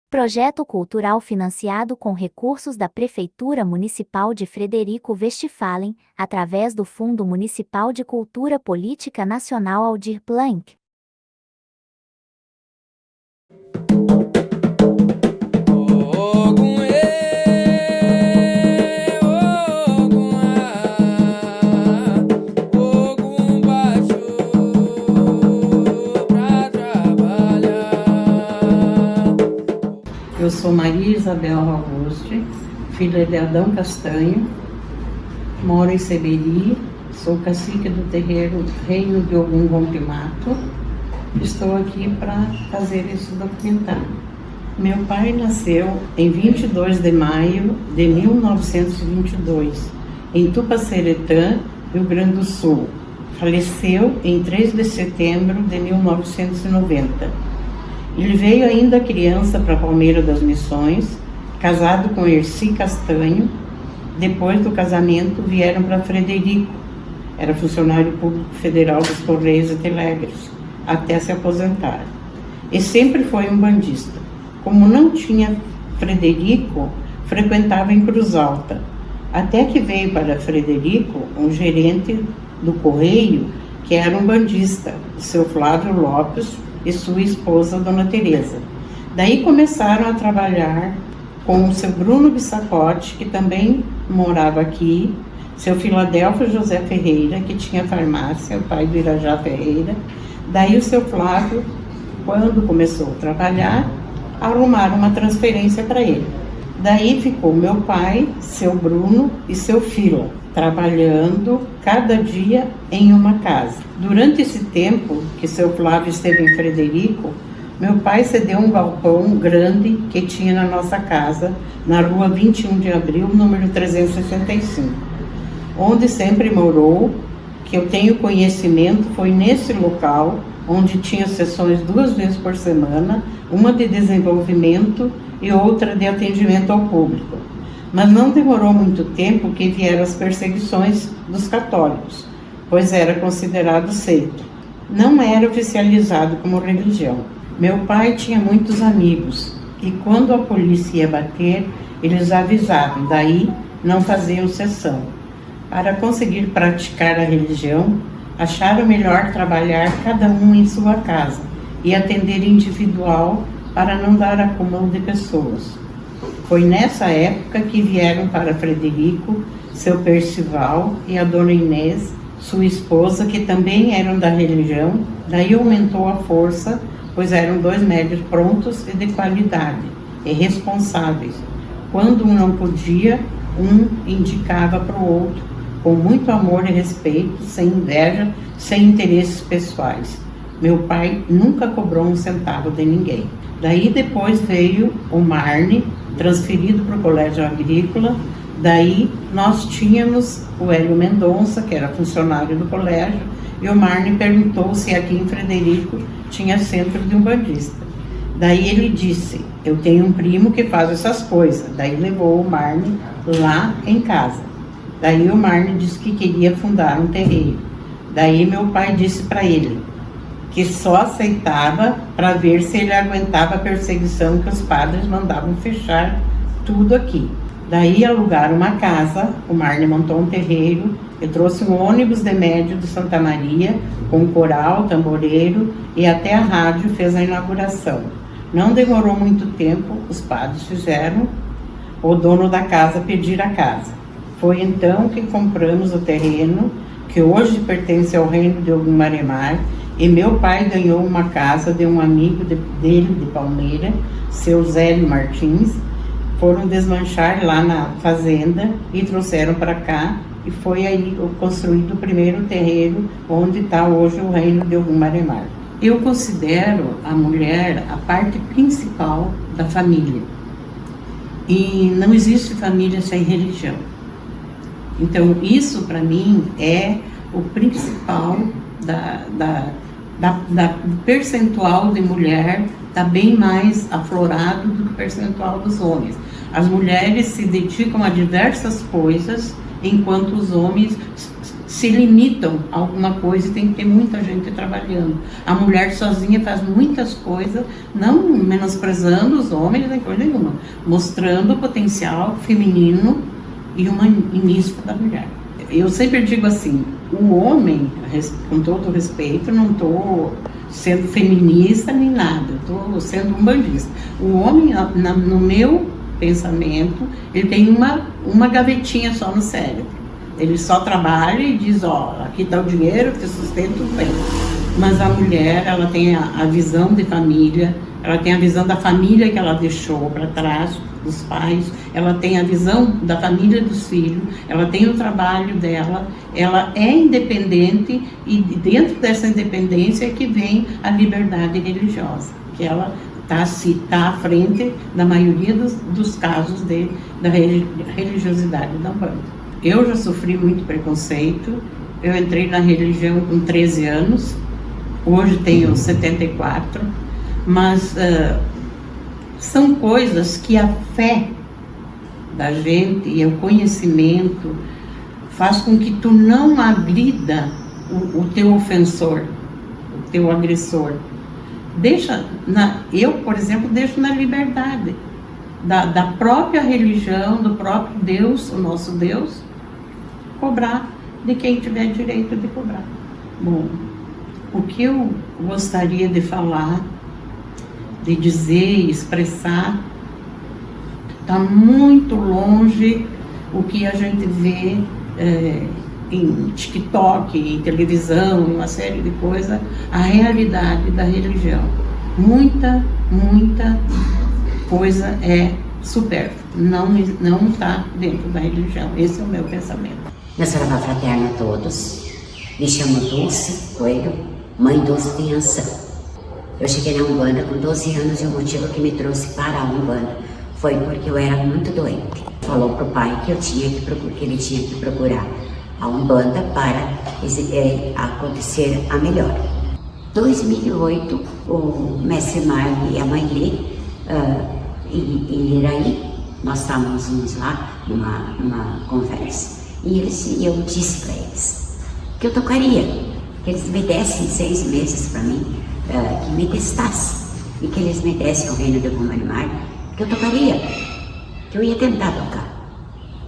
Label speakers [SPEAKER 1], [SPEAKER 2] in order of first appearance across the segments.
[SPEAKER 1] Projeto cultural financiado com recursos da Prefeitura Municipal de Frederico Westphalen, através do Fundo Municipal de Cultura Política Nacional Aldir Blanc.
[SPEAKER 2] Eu sou Maria Isabel Auguste, filha de Adão Castanho, moro em Seberi, sou cacique do terreiro Reino de Ogum Rompimato. Estou aqui para fazer esse documentário. Meu pai nasceu em 22 de maio de 1922, em Tupaceretã, Rio Grande do Sul. Faleceu em 3 de setembro de 1990. Ele veio ainda criança para Palmeira das Missões, casado com Erci Castanho. Depois do casamento vieram para Frederico, era funcionário público federal dos Correios e Telégrafos, até se aposentar. E sempre foi um bandista. Como não tinha Frederico, frequentava em Cruz Alta, até que veio para Frederico um gerente do Correio, que era um bandista, o seu Flávio Lopes, e sua esposa, Dona Teresa. Daí começaram a trabalhar com o seu Bruno Bissacote, que também morava aqui, seu Filadélfio José Ferreira, que tinha farmácia, o pai do Irajá Ferreira. Daí o seu Flávio, quando começou a trabalhar, arrumaram uma transferência para ele. Daí ficou meu pai, seu Bruno e seu Fila, trabalhando cada dia em uma casa. Durante esse tempo que seu Flávio esteve em Frederico, meu pai cedeu um galpão grande que tinha na nossa casa, na rua 21 de abril, número 365, onde sempre morou. Que eu tenho conhecimento foi nesse local, onde tinha sessões 2 vezes por semana, uma de desenvolvimento e outra de atendimento ao público. Mas não demorou muito tempo que vieram as perseguições dos católicos, pois era considerado seita. Não era oficializado como religião. Meu pai tinha muitos amigos, e quando a polícia ia bater, eles avisavam, daí não faziam sessão. Para conseguir praticar a religião, acharam melhor trabalhar cada um em sua casa e atender individual para não dar acúmulo de pessoas. Foi nessa época que vieram para Frederico seu Percival e a dona Inês, sua esposa, que também eram da religião. Daí aumentou a força, pois eram 2 médios prontos e de qualidade e responsáveis. Quando um não podia, um indicava para o outro, com muito amor e respeito, sem inveja, sem interesses pessoais. Meu pai nunca cobrou um centavo de ninguém. Daí depois veio o Marne, transferido para o Colégio Agrícola. Daí nós tínhamos o Hélio Mendonça, que era funcionário do colégio, e o Marne perguntou se aqui em Frederico tinha centro de umbandista. Daí ele disse, eu tenho um primo que faz essas coisas. Daí levou o Marne lá em casa. Daí o Marne disse que queria fundar um terreiro. Daí meu pai disse para ele que só aceitava para ver se ele aguentava a perseguição, que os padres mandavam fechar tudo aqui. Daí alugaram uma casa, o Marne montou um terreiro e trouxe um ônibus de médio de Santa Maria, com coral, tamboreiro, e até a rádio fez a inauguração. Não demorou muito tempo, os padres fizeram o dono da casa pedir a casa. Foi então que compramos o terreno, que hoje pertence ao Reino de Ogum Maremar, e meu pai ganhou uma casa de um amigo dele de Palmeira, seu Zélio Martins. Foram desmanchar lá na fazenda e trouxeram para cá, e foi aí construído o primeiro terreiro, onde está hoje o Reino de Ogum Maremar. Eu considero a mulher a parte principal da família, e não existe família sem religião. Então isso para mim é o principal do percentual de mulher, está bem mais aflorado do que o percentual dos homens. As mulheres se dedicam a diversas coisas, enquanto os homens se limitam a alguma coisa e tem que ter muita gente trabalhando. A mulher sozinha faz muitas coisas, não menosprezando os homens, nem coisa nenhuma, mostrando o potencial feminino e humanístico da mulher. Eu sempre digo assim, o homem, com todo respeito, não estou sendo feminista nem nada, estou sendo umbandista. O homem, no meu pensamento, ele tem uma gavetinha só no cérebro. Ele só trabalha e diz, ó, aqui está o dinheiro, que sustenta o bem. Mas a mulher, ela tem a visão de família, ela tem a visão da família que ela deixou para trás, dos pais, ela tem a visão da família dos filhos, ela tem o trabalho dela, ela é independente e dentro dessa independência é que vem a liberdade religiosa, que ela está à frente da maioria dos casos da religiosidade da Umbanda. Eu já sofri muito preconceito, eu entrei na religião com 13 anos, hoje tenho 74, mas são coisas que a fé da gente e o conhecimento faz com que tu não agrida o teu ofensor, o teu agressor. Eu, por exemplo, deixo na liberdade da própria religião, do próprio Deus, o nosso Deus, cobrar de quem tiver direito de cobrar. Bom, o que eu gostaria de falar, de dizer, expressar, está muito longe o que a gente vê em TikTok, em televisão, em uma série de coisas, a realidade da religião. Muita coisa é supérflua, não está dentro da religião. Esse é o meu pensamento.
[SPEAKER 3] Eu sou uma fraterna a todos, me chamo Dulce Coelho, mãe Dulce Criança. Eu cheguei na Umbanda com 12 anos e o motivo que me trouxe para a Umbanda foi porque eu era muito doente. Falou pro pai que ele tinha que procurar a Umbanda para acontecer a melhora. Em 2008, o mestre Marley e a mãe Lê em Iraí, nós estávamos lá numa conversa e eu disse para eles que eu tocaria, que eles me dessem 6 meses para mim, que me testasse e que eles me dessem o reino de Gumarimar, que eu tocaria, que eu ia tentar tocar.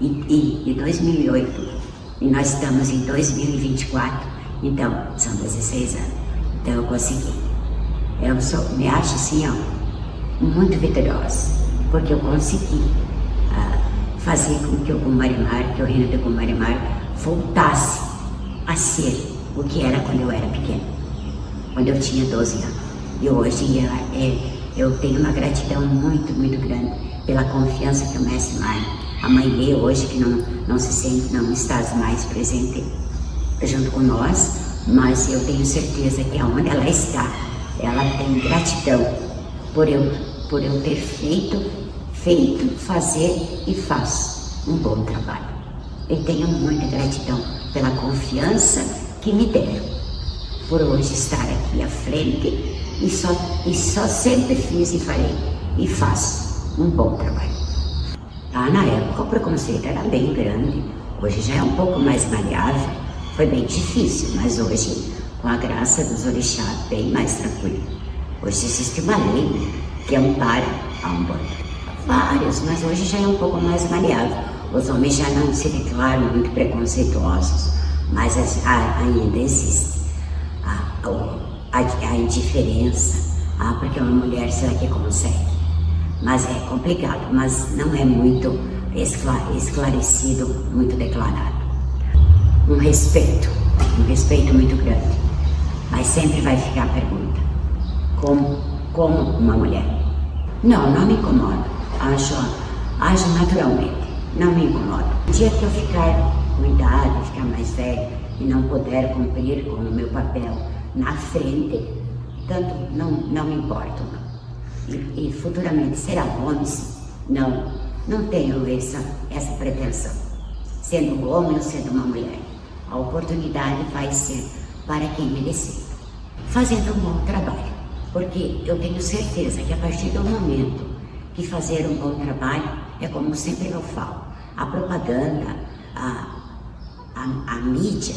[SPEAKER 3] E 2008, e nós estamos em 2024, então são 16 anos, então eu consegui. Eu me acho assim, ó, muito vitoriosa, porque eu consegui fazer com que o Gumarimar, que o reino de Gumarimar voltasse a ser o que era quando eu era pequena, quando eu tinha 12 anos. E hoje eu tenho uma gratidão muito grande pela confiança que o mestre Marley, a mãe Lê hoje, que não está mais presente junto com nós, mas eu tenho certeza que aonde ela está, ela tem gratidão por eu ter feito, fazer e faço um bom trabalho. Eu tenho muita gratidão pela confiança que me deram, por hoje estar aqui à frente e só sempre fiz e farei e faço um bom trabalho. Na época o preconceito era bem grande, hoje já é um pouco mais maleável, foi bem difícil, mas hoje, com a graça dos orixás, bem mais tranquilo. Hoje existe uma lei que ampara a Umbanda. Vários, mas hoje já é um pouco mais maleável. Os homens já não se declaram muito preconceituosos, mas ainda existe a indiferença. Porque uma mulher, será que consegue? Mas é complicado, mas não é muito esclarecido, muito declarado. Um respeito muito grande, mas sempre vai ficar a pergunta, como uma mulher? Não me incomodo, ajo naturalmente, não me incomodo. O dia que eu ficar com idade, ficar mais velho e não puder cumprir com o meu papel na frente, tanto não me importo, não. E futuramente será homens? Não tenho essa pretensão, sendo um homem ou sendo uma mulher. A oportunidade vai ser para quem merecer, fazendo um bom trabalho, porque eu tenho certeza que a partir do momento que fazer um bom trabalho, é como sempre eu falo, a propaganda, a mídia,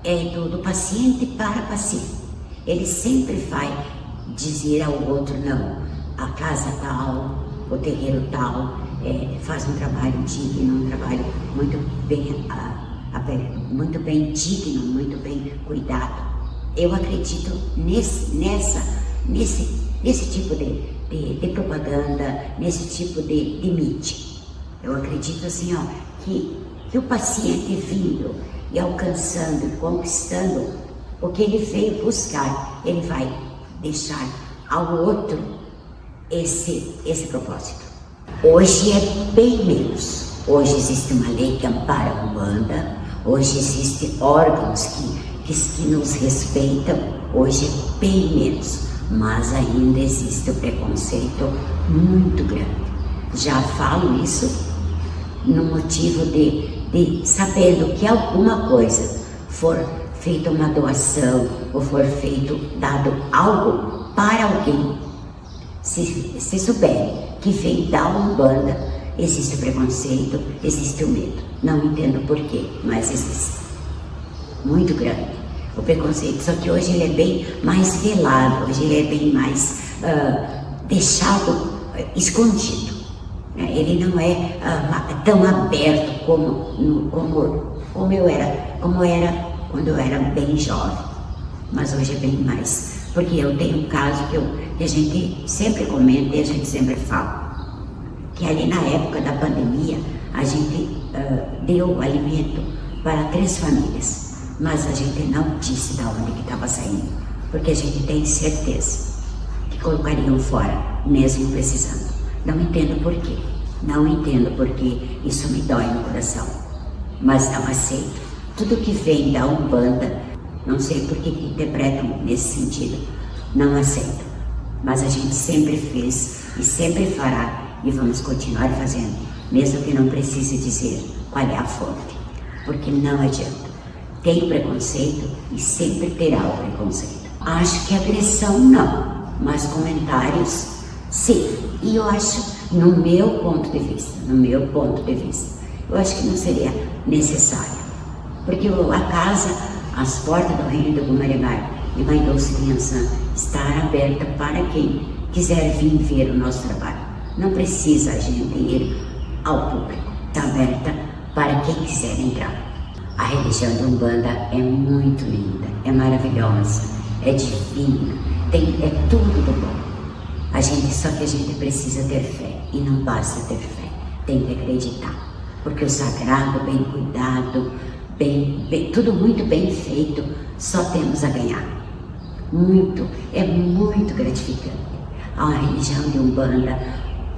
[SPEAKER 3] é do paciente para paciente. Ele sempre vai dizer ao outro, não, a casa tal, o terreiro tal, faz um trabalho digno, um trabalho muito bem digno, muito bem cuidado. Eu acredito nesse tipo de propaganda, nesse tipo de mídia. Eu acredito assim, ó, que o paciente vindo e alcançando e conquistando o que ele veio buscar, ele vai deixar ao outro esse propósito. Hoje é bem menos. Hoje existe uma lei que ampara a Umbanda, hoje existem órgãos que nos respeitam, hoje é bem menos, mas ainda existe o preconceito muito grande. Já falo isso no motivo de sabendo que alguma coisa for feita uma doação ou for dado algo para alguém, se souberem que vem da Umbanda, existe o preconceito, existe o medo. Não entendo porquê, mas existe. Muito grande o preconceito, só que hoje ele é bem mais velado, hoje ele é bem mais deixado escondido. Ele não é tão aberto como era quando eu era bem jovem, mas hoje é bem mais, porque eu tenho um caso que a gente sempre comenta e a gente sempre fala, que ali na época da pandemia a gente deu alimento para 3 famílias, mas a gente não disse de onde que estava saindo, porque a gente tem certeza que colocariam fora, mesmo precisando. Não entendo por quê, não entendo porque isso me dói no coração, mas não aceito. Tudo que vem da Umbanda, não sei por que interpretam nesse sentido, não aceito. Mas a gente sempre fez e sempre fará e vamos continuar fazendo, mesmo que não precise dizer qual é a fonte, porque não adianta. Tem preconceito e sempre terá o preconceito. Acho que agressão não, mas comentários sim. E eu acho, no meu ponto de vista, eu acho que não seria necessário. Porque a casa, as portas do Reino do Gumaribá e Mãe Dulce de Iansã estar aberta para quem quiser vir ver o nosso trabalho. Não precisa a gente ir ao público. Está aberta para quem quiser entrar. A religião de Umbanda é muito linda, é maravilhosa, é divina, é tudo do bom. Só que a gente precisa ter fé, e não basta ter fé, tem que acreditar. Porque o sagrado, bem cuidado, tudo muito bem feito, só temos a ganhar. É muito gratificante. A religião de Umbanda,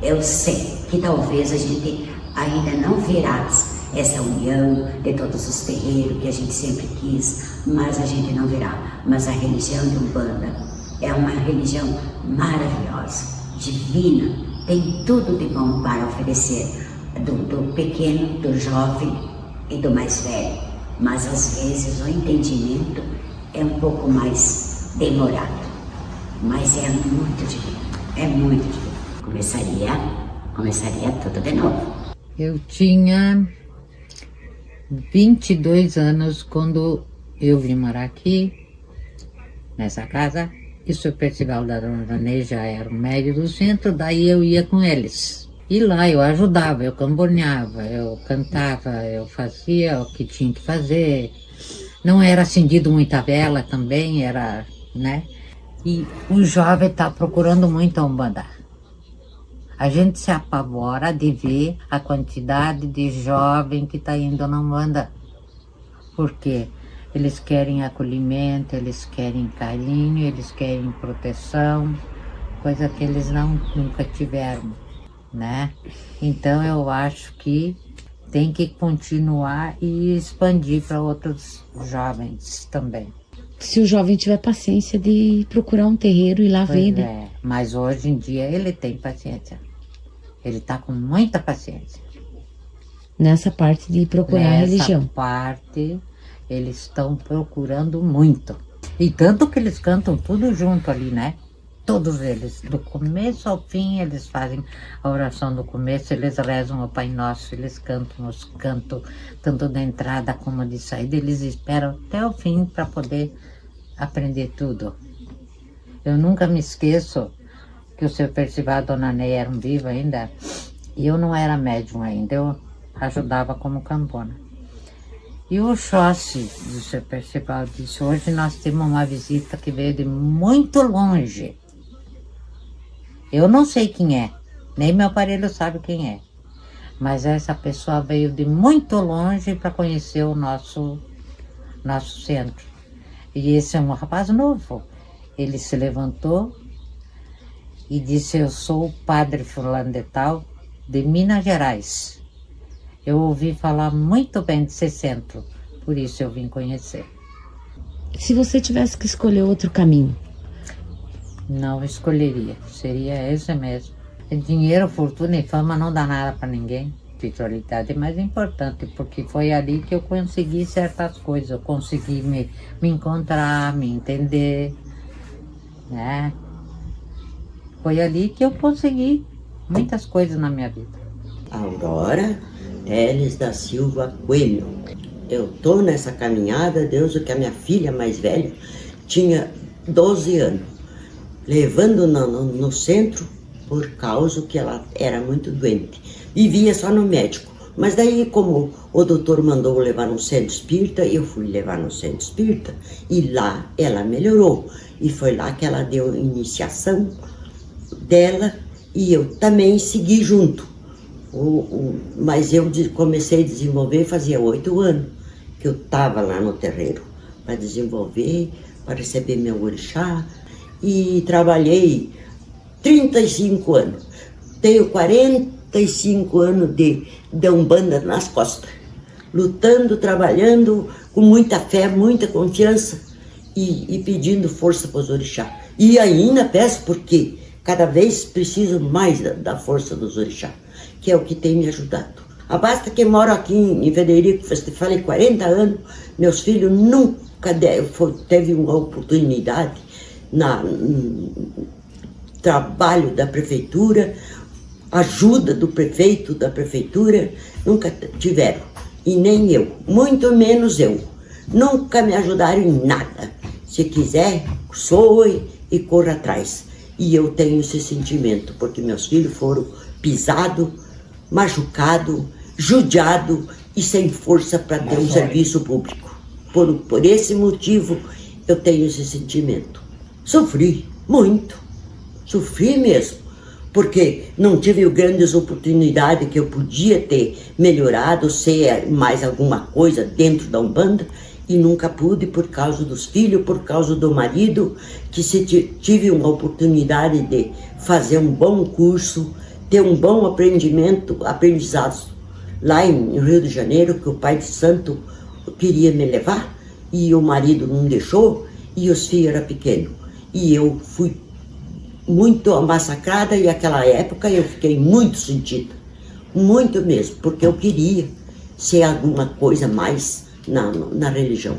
[SPEAKER 3] eu sei que talvez a gente ainda não verá essa união de todos os terreiros que a gente sempre quis, mas a gente não verá. Mas a religião de Umbanda é uma religião maravilhosa, divina, tem tudo de bom para oferecer, do pequeno, do jovem e do mais velho. Mas às vezes o entendimento é um pouco mais demorado, mas é muito divino, Começaria tudo de novo.
[SPEAKER 4] Eu tinha 22 anos quando eu vim morar aqui, nessa casa. Isso o Festival da Dona Vanê já era o médio do centro, daí eu ia com eles. E lá eu ajudava, eu camboneava, eu cantava, eu fazia o que tinha que fazer. Não era acendido muita vela também, era, né? E o jovem está procurando muito a Umbanda. A gente se apavora de ver a quantidade de jovem que está indo na Umbanda. Por quê? Eles querem acolhimento, eles querem carinho, eles querem proteção, coisa que eles nunca tiveram, né? Então eu acho que tem que continuar e expandir para outros jovens também.
[SPEAKER 5] Se o jovem tiver paciência de procurar um terreiro e lá ver, né?
[SPEAKER 4] Mas hoje em dia ele tem paciência. Ele está com muita paciência.
[SPEAKER 5] Nessa parte de procurar a religião.
[SPEAKER 4] Nessa parte, eles estão procurando muito. E tanto que eles cantam tudo junto ali, né? todos eles, do começo ao fim, eles fazem a oração do começo, eles rezam o Pai Nosso, eles cantam os cantos, tanto da entrada como de saída, eles esperam até o fim para poder aprender tudo. Eu nunca me esqueço que o seu Percival e a Dona Ney eram vivos ainda, e eu não era médium ainda, eu ajudava como campona. E o Xóssi do seu Percival disse, hoje nós temos uma visita que veio de muito longe. Eu não sei quem é, nem meu aparelho sabe quem é. Mas essa pessoa veio de muito longe para conhecer o nosso centro. E esse é um rapaz novo. Ele se levantou e disse, eu sou o padre fulano de tal, de Minas Gerais. Eu ouvi falar muito bem desse centro, por isso eu vim conhecer.
[SPEAKER 5] Se você tivesse que escolher outro caminho?
[SPEAKER 4] Não escolheria, seria esse mesmo. Dinheiro, fortuna e fama não dá nada para ninguém. Espiritualidade é mais importante, porque foi ali que eu consegui certas coisas. Eu consegui me encontrar, me entender, né? Foi ali que eu consegui muitas coisas na minha vida.
[SPEAKER 6] Aurora Teles da Silva Coelho. Eu tô nessa caminhada desde que a minha filha mais velha tinha 12 anos, levando no centro por causa que ela era muito doente. Vivia só no médico, mas daí como o doutor mandou levar no centro espírita, eu fui levar no centro espírita e lá ela melhorou. E foi lá que ela deu iniciação dela e eu também segui junto. Mas eu comecei a desenvolver fazia 8 anos que eu estava lá no terreiro para desenvolver, para receber meu orixá, e trabalhei 35 anos. Tenho 45 anos de Umbanda nas costas, lutando, trabalhando com muita fé, muita confiança e pedindo força para os orixá. E ainda peço porque cada vez preciso mais da força dos orixá, que é o que tem me ajudado. Basta que moro aqui em Frederico, falei 40 anos, meus filhos nunca teve uma oportunidade no trabalho da prefeitura, ajuda do prefeito, da prefeitura, nunca tiveram. E nem eu, muito menos eu. Nunca me ajudaram em nada. Se quiser, soe e corra atrás. E eu tenho esse sentimento, porque meus filhos foram pisados, machucados, judiados e sem força para ter um serviço público. Por esse motivo, eu tenho esse sentimento. Sofri muito, sofri mesmo, porque não tive grandes oportunidades que eu podia ter melhorado, ser mais alguma coisa dentro da Umbanda, e nunca pude por causa dos filhos, por causa do marido, que se tive uma oportunidade de fazer um bom curso, ter um bom aprendizado lá em Rio de Janeiro, que o pai de santo queria me levar, e o marido não deixou, e os filhos eram pequenos. E eu fui muito massacrada, e naquela época eu fiquei muito sentida, muito mesmo, porque eu queria ser alguma coisa mais na religião.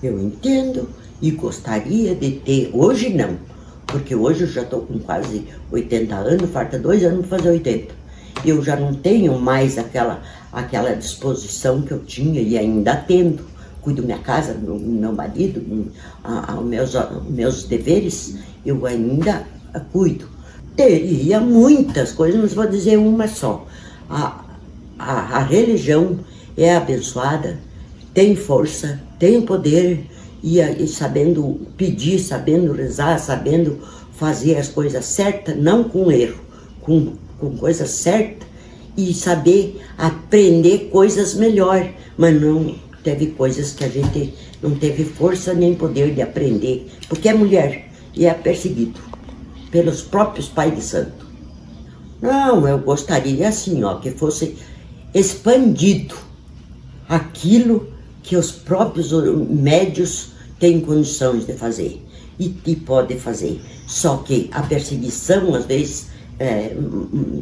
[SPEAKER 6] Eu entendo e gostaria de ter, hoje não, porque hoje eu já estou com quase 80 anos, falta 2 anos para fazer 80. Eu já não tenho mais aquela disposição que eu tinha e ainda tendo. Cuido da minha casa, do meu marido, meus deveres, eu ainda cuido. Teria muitas coisas, mas vou dizer uma só. A religião é abençoada, tem força, tem poder, e sabendo pedir, sabendo rezar, sabendo fazer as coisas certas, não com erro, com coisas certas, e saber aprender coisas melhor, mas não teve coisas que a gente não teve força nem poder de aprender, porque é mulher e é perseguido pelos próprios pais de santo. Não, eu gostaria assim, que fosse expandido aquilo que os próprios médios têm condições de fazer e podem fazer. Só que a perseguição, às vezes,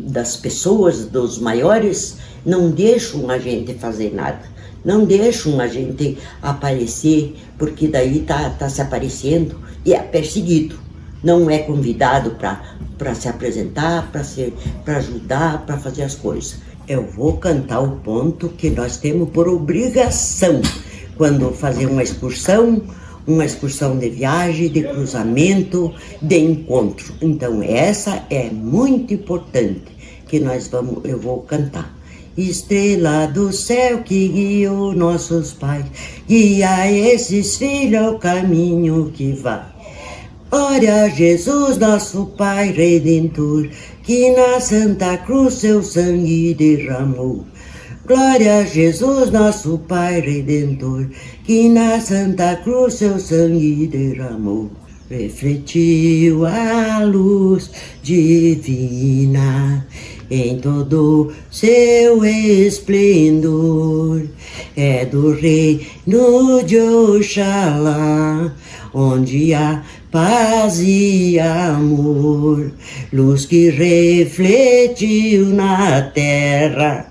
[SPEAKER 6] das pessoas, dos maiores, não deixam a gente fazer nada. Não deixam a gente aparecer, porque daí tá se aparecendo e é perseguido. não é convidado para se apresentar, para ajudar, para fazer as coisas. Eu vou cantar o ponto que nós temos por obrigação quando fazer uma excursão de viagem, de cruzamento, de encontro. Então essa é muito importante que eu vou cantar. Estrela do céu que guiou nossos pais, guia esses filhos ao caminho que vai. Glória a Jesus, nosso Pai Redentor, que na Santa Cruz seu sangue derramou. Glória a Jesus, nosso Pai Redentor, que na Santa Cruz seu sangue derramou. Refletiu a luz divina em todo seu esplendor. É do reino de Oxalá, onde há paz e amor, luz que refletiu na terra,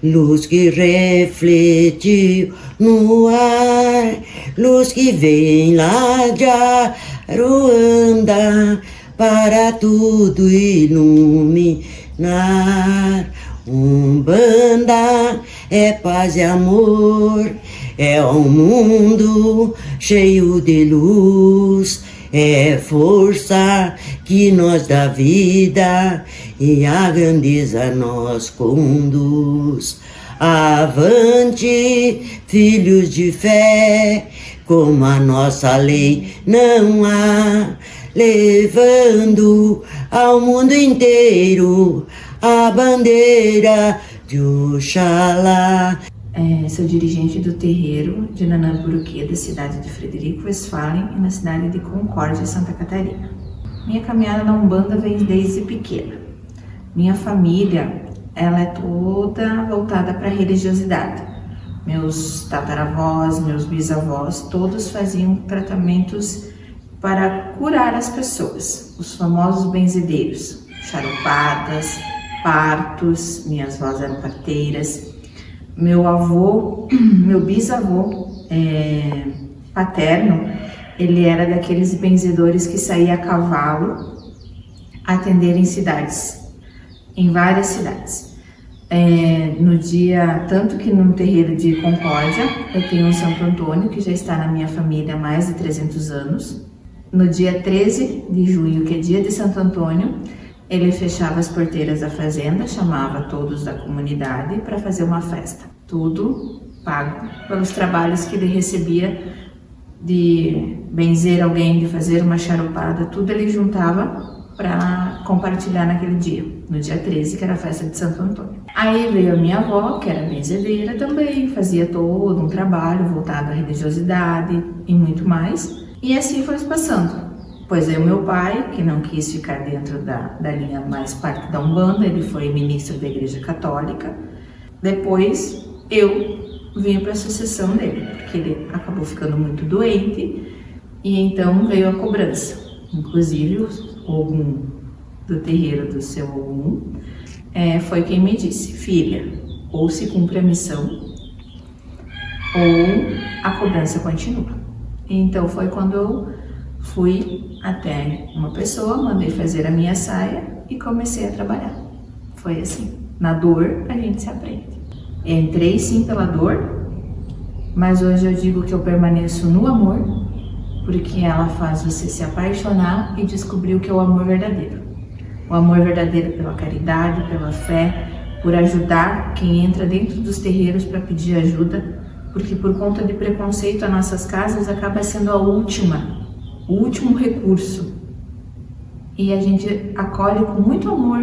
[SPEAKER 6] luz que refletiu no ar, luz que vem lá de Aruanda para tudo iluminar. Umbanda é paz e amor, é um mundo cheio de luz, é força que nos dá vida e a grandeza nos conduz. Avante, filhos de fé, como a nossa lei não há, levando ao mundo inteiro a bandeira de Oxalá.
[SPEAKER 7] Sou dirigente do terreiro de Nanamburuquê, da cidade de Frederico Westphalen e na cidade de Concórdia, Santa Catarina. Minha caminhada na Umbanda vem desde pequena. Minha família, ela é toda voltada para a religiosidade. Meus tataravós, meus bisavós, todos faziam tratamentos para curar as pessoas, os famosos benzedeiros, charupadas, partos, minhas avós eram parteiras. Meu bisavô paterno, ele era daqueles benzedores que saía a cavalo atender em cidades, em várias cidades. No dia, tanto que no terreiro de Concórdia, eu tenho um Santo Antônio, que já está na minha família há mais de 300 anos. No dia 13 de junho, que é dia de Santo Antônio, ele fechava as porteiras da fazenda, chamava todos da comunidade para fazer uma festa. Tudo pago pelos trabalhos que ele recebia de benzer alguém, de fazer uma charupada, tudo ele juntava para compartilhar naquele dia, no dia 13, que era a festa de Santo Antônio. Aí veio a minha avó, que era benzedeira também, fazia todo um trabalho voltado à religiosidade e muito mais. E assim foi se passando. Pois aí o meu pai, que não quis ficar dentro da linha mais parte da Umbanda, ele foi ministro da Igreja Católica. Depois eu vim para a sucessão dele, porque ele acabou ficando muito doente e então veio a cobrança. Inclusive o Ogum do terreiro do seu Ogum foi quem me disse: filha, ou se cumpre a missão ou a cobrança continua. Então foi quando eu fui até uma pessoa, mandei fazer a minha saia e comecei a trabalhar. Foi assim, na dor a gente se aprende. Entrei sim pela dor, mas hoje eu digo que eu permaneço no amor, porque ela faz você se apaixonar e descobrir o que é o amor verdadeiro. O amor verdadeiro pela caridade, pela fé, por ajudar quem entra dentro dos terreiros para pedir ajuda, porque por conta de preconceito, as nossas casas acaba sendo o último recurso. E a gente acolhe com muito amor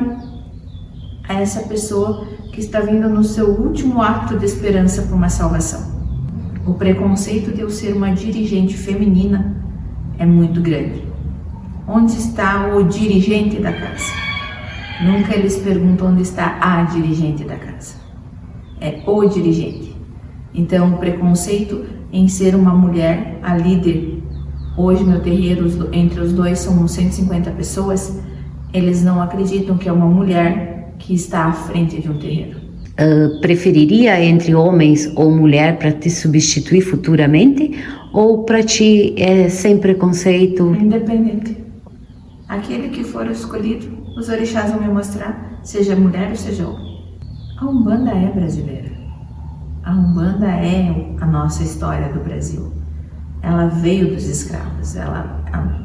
[SPEAKER 7] a essa pessoa que está vindo no seu último ato de esperança por uma salvação. O preconceito de eu ser uma dirigente feminina é muito grande. Onde está o dirigente da casa? Nunca eles perguntam onde está a dirigente da casa. É o dirigente. Então, o preconceito em ser uma mulher, a líder. Hoje, meu terreiro, entre os dois, são 150 pessoas. Eles não acreditam que é uma mulher que está à frente de um terreiro.
[SPEAKER 8] Preferiria entre homens ou mulher para te substituir futuramente? Ou para ti é sem preconceito?
[SPEAKER 7] Independente. Aquele que for escolhido, os orixás vão me mostrar, seja mulher ou seja homem. A Umbanda é brasileira. A Umbanda é a nossa história do Brasil. Ela veio dos escravos.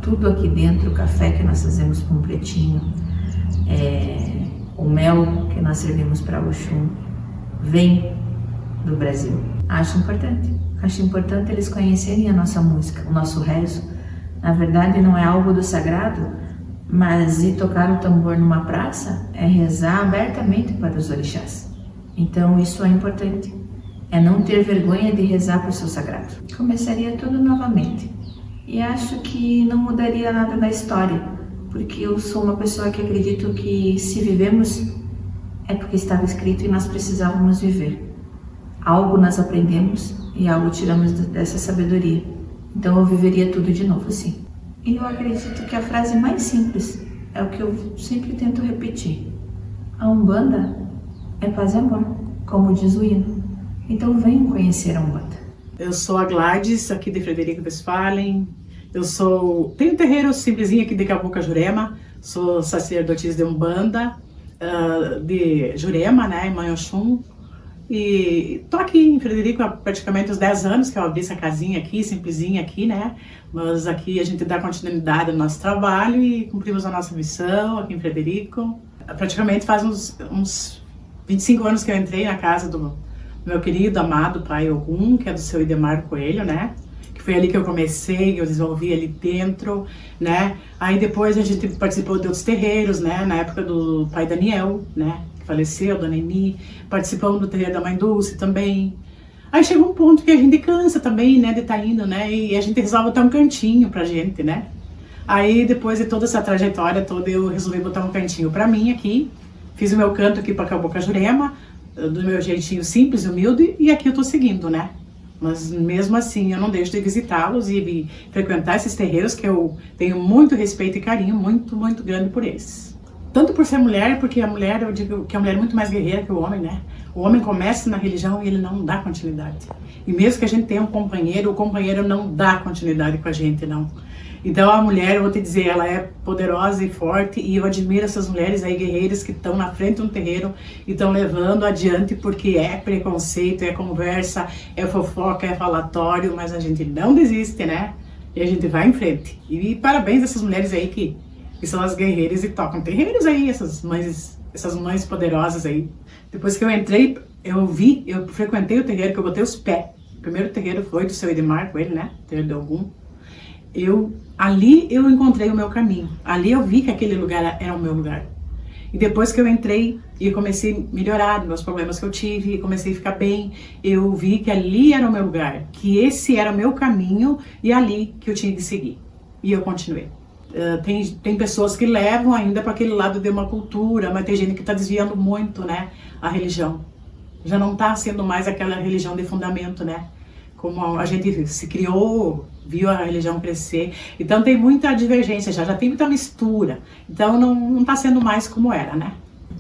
[SPEAKER 7] Tudo aqui dentro, o café que nós fazemos com pretinho, o mel que nós servimos para Oxum, vem do Brasil. Acho importante eles conhecerem a nossa música, o nosso rezo. Na verdade, não é algo do sagrado, mas ir tocar o tambor numa praça é rezar abertamente para os orixás. Então, isso é importante. É não ter vergonha de rezar para o seu sagrado. Começaria tudo novamente. E acho que não mudaria nada na história, porque eu sou uma pessoa que acredito que se vivemos é porque estava escrito e nós precisávamos viver. Algo nós aprendemos e algo tiramos dessa sabedoria. Então eu viveria tudo de novo, sim. E eu acredito que a frase mais simples é o que eu sempre tento repetir. A Umbanda é paz e amor, como diz o hino. Então venham conhecer a Umbanda.
[SPEAKER 9] Eu sou a Gladys, aqui de Frederico Westphalen. Tenho um terreiro simplesinho aqui de Cabocla Jurema. Sou sacerdotisa de Umbanda, de Jurema, né, em Mãe Oxum. E tô aqui em Frederico há praticamente uns 10 anos que eu abri essa casinha aqui, simplesinha aqui, né? Mas aqui a gente dá continuidade no nosso trabalho e cumprimos a nossa missão aqui em Frederico. Praticamente faz uns 25 anos que eu entrei na casa do meu querido, amado pai Ogum, que é do seu Idemar Coelho, né? Que foi ali que eu comecei, eu desenvolvi ali dentro, né? Aí depois a gente participou de outros terreiros, né? Na época do pai Daniel, né? Faleceu, Dona Eni, participamos do terreiro da Mãe Dulce também. Aí chega um ponto que a gente cansa também, né, de estar indo, né, e a gente resolve botar um cantinho pra gente, né. Aí depois de toda essa trajetória toda eu resolvi botar um cantinho pra mim aqui, fiz o meu canto aqui pra Cabocla Jurema, do meu jeitinho simples e humilde, e aqui eu tô seguindo, né. Mas mesmo assim eu não deixo de visitá-los e de frequentar esses terreiros que eu tenho muito respeito e carinho, muito, muito grande por eles. Tanto por ser mulher, porque a mulher, eu digo que a mulher é muito mais guerreira que o homem, né? O homem começa na religião e ele não dá continuidade. E mesmo que a gente tenha um companheiro, o companheiro não dá continuidade com a gente, não. Então a mulher, eu vou te dizer, ela é poderosa e forte e eu admiro essas mulheres aí guerreiras que estão na frente de um terreiro e estão levando adiante porque é preconceito, é conversa, é fofoca, é falatório, mas a gente não desiste, né? E a gente vai em frente. E parabéns a essas mulheres aí que são as guerreiras e tocam terreiros aí, essas mães poderosas aí. Depois que eu entrei, eu frequentei o terreiro, que eu botei os pés. O primeiro terreiro foi do seu Edmar com ele, né? Terreiro de Ogum. Ali eu encontrei o meu caminho. Ali eu vi que aquele lugar era o meu lugar. E depois que eu entrei e comecei a melhorar meus problemas que eu tive, comecei a ficar bem, eu vi que ali era o meu lugar, que esse era o meu caminho e ali que eu tinha que seguir. E eu continuei. Tem pessoas que levam ainda para aquele lado de uma cultura, mas tem gente que está desviando muito, né, a religião. Já não está sendo mais aquela religião de fundamento, né? Como a gente se criou, viu a religião crescer. Então tem muita divergência, já tem muita mistura. Então não está sendo mais como era, né?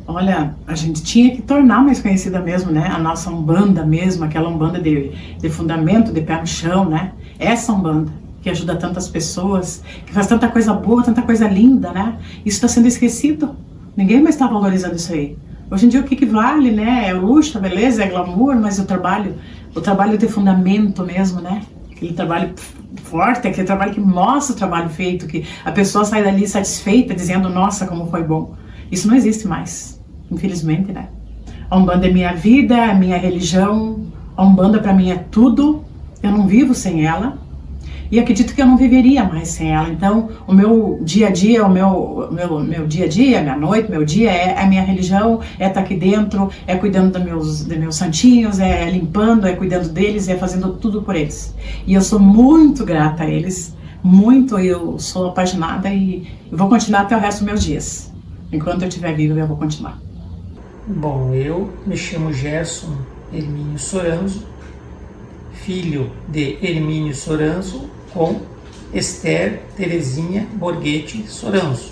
[SPEAKER 9] Olha, a gente tinha que tornar mais conhecida mesmo, né? A nossa Umbanda mesmo, aquela Umbanda de fundamento, de pé no chão, né? Essa Umbanda que ajuda tantas pessoas, que faz tanta coisa boa, tanta coisa linda, né? Isso está sendo esquecido. Ninguém mais está valorizando isso aí. Hoje em dia o que vale, né? É luxo, beleza, é glamour, mas o trabalho de fundamento mesmo, né? Aquele trabalho forte, aquele trabalho que mostra o trabalho feito, que a pessoa sai dali satisfeita, dizendo, nossa, como foi bom. Isso não existe mais, infelizmente, né? A Umbanda é minha vida, é minha religião, a Umbanda para mim é tudo, eu não vivo sem ela. E acredito que eu não viveria mais sem ela. Então, o meu dia a dia, meu dia a dia, minha noite, meu dia é a minha religião, é estar aqui dentro, é cuidando dos meus santinhos, é limpando, é cuidando deles, é fazendo tudo por eles. E eu sou muito grata a eles, muito, eu sou apaixonada e vou continuar até o resto dos meus dias. Enquanto eu estiver viva, eu vou continuar.
[SPEAKER 10] Bom, eu me chamo Gerson Hermínio Soranzo, filho de Hermínio Soranzo com Esther Terezinha Borghetti Soranzo.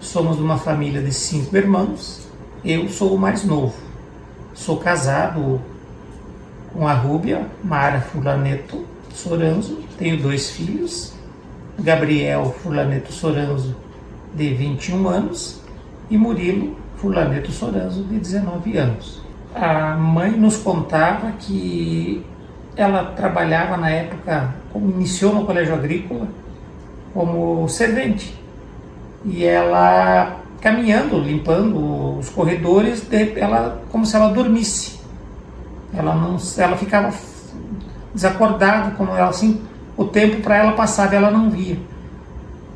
[SPEAKER 10] Somos de uma família de 5 irmãos, eu sou o mais novo. Sou casado com a Rúbia Mara Furlaneto Soranzo, tenho 2 filhos, Gabriel Furlaneto Soranzo de 21 anos, e Murilo Furlaneto Soranzo, de 19 anos. A mãe nos contava que ela trabalhava na época, como iniciou no colégio agrícola, como servente. E ela, caminhando, limpando os corredores, ela, como se ela dormisse. Ela ficava desacordada, como ela, assim, o tempo para ela passava e ela não via.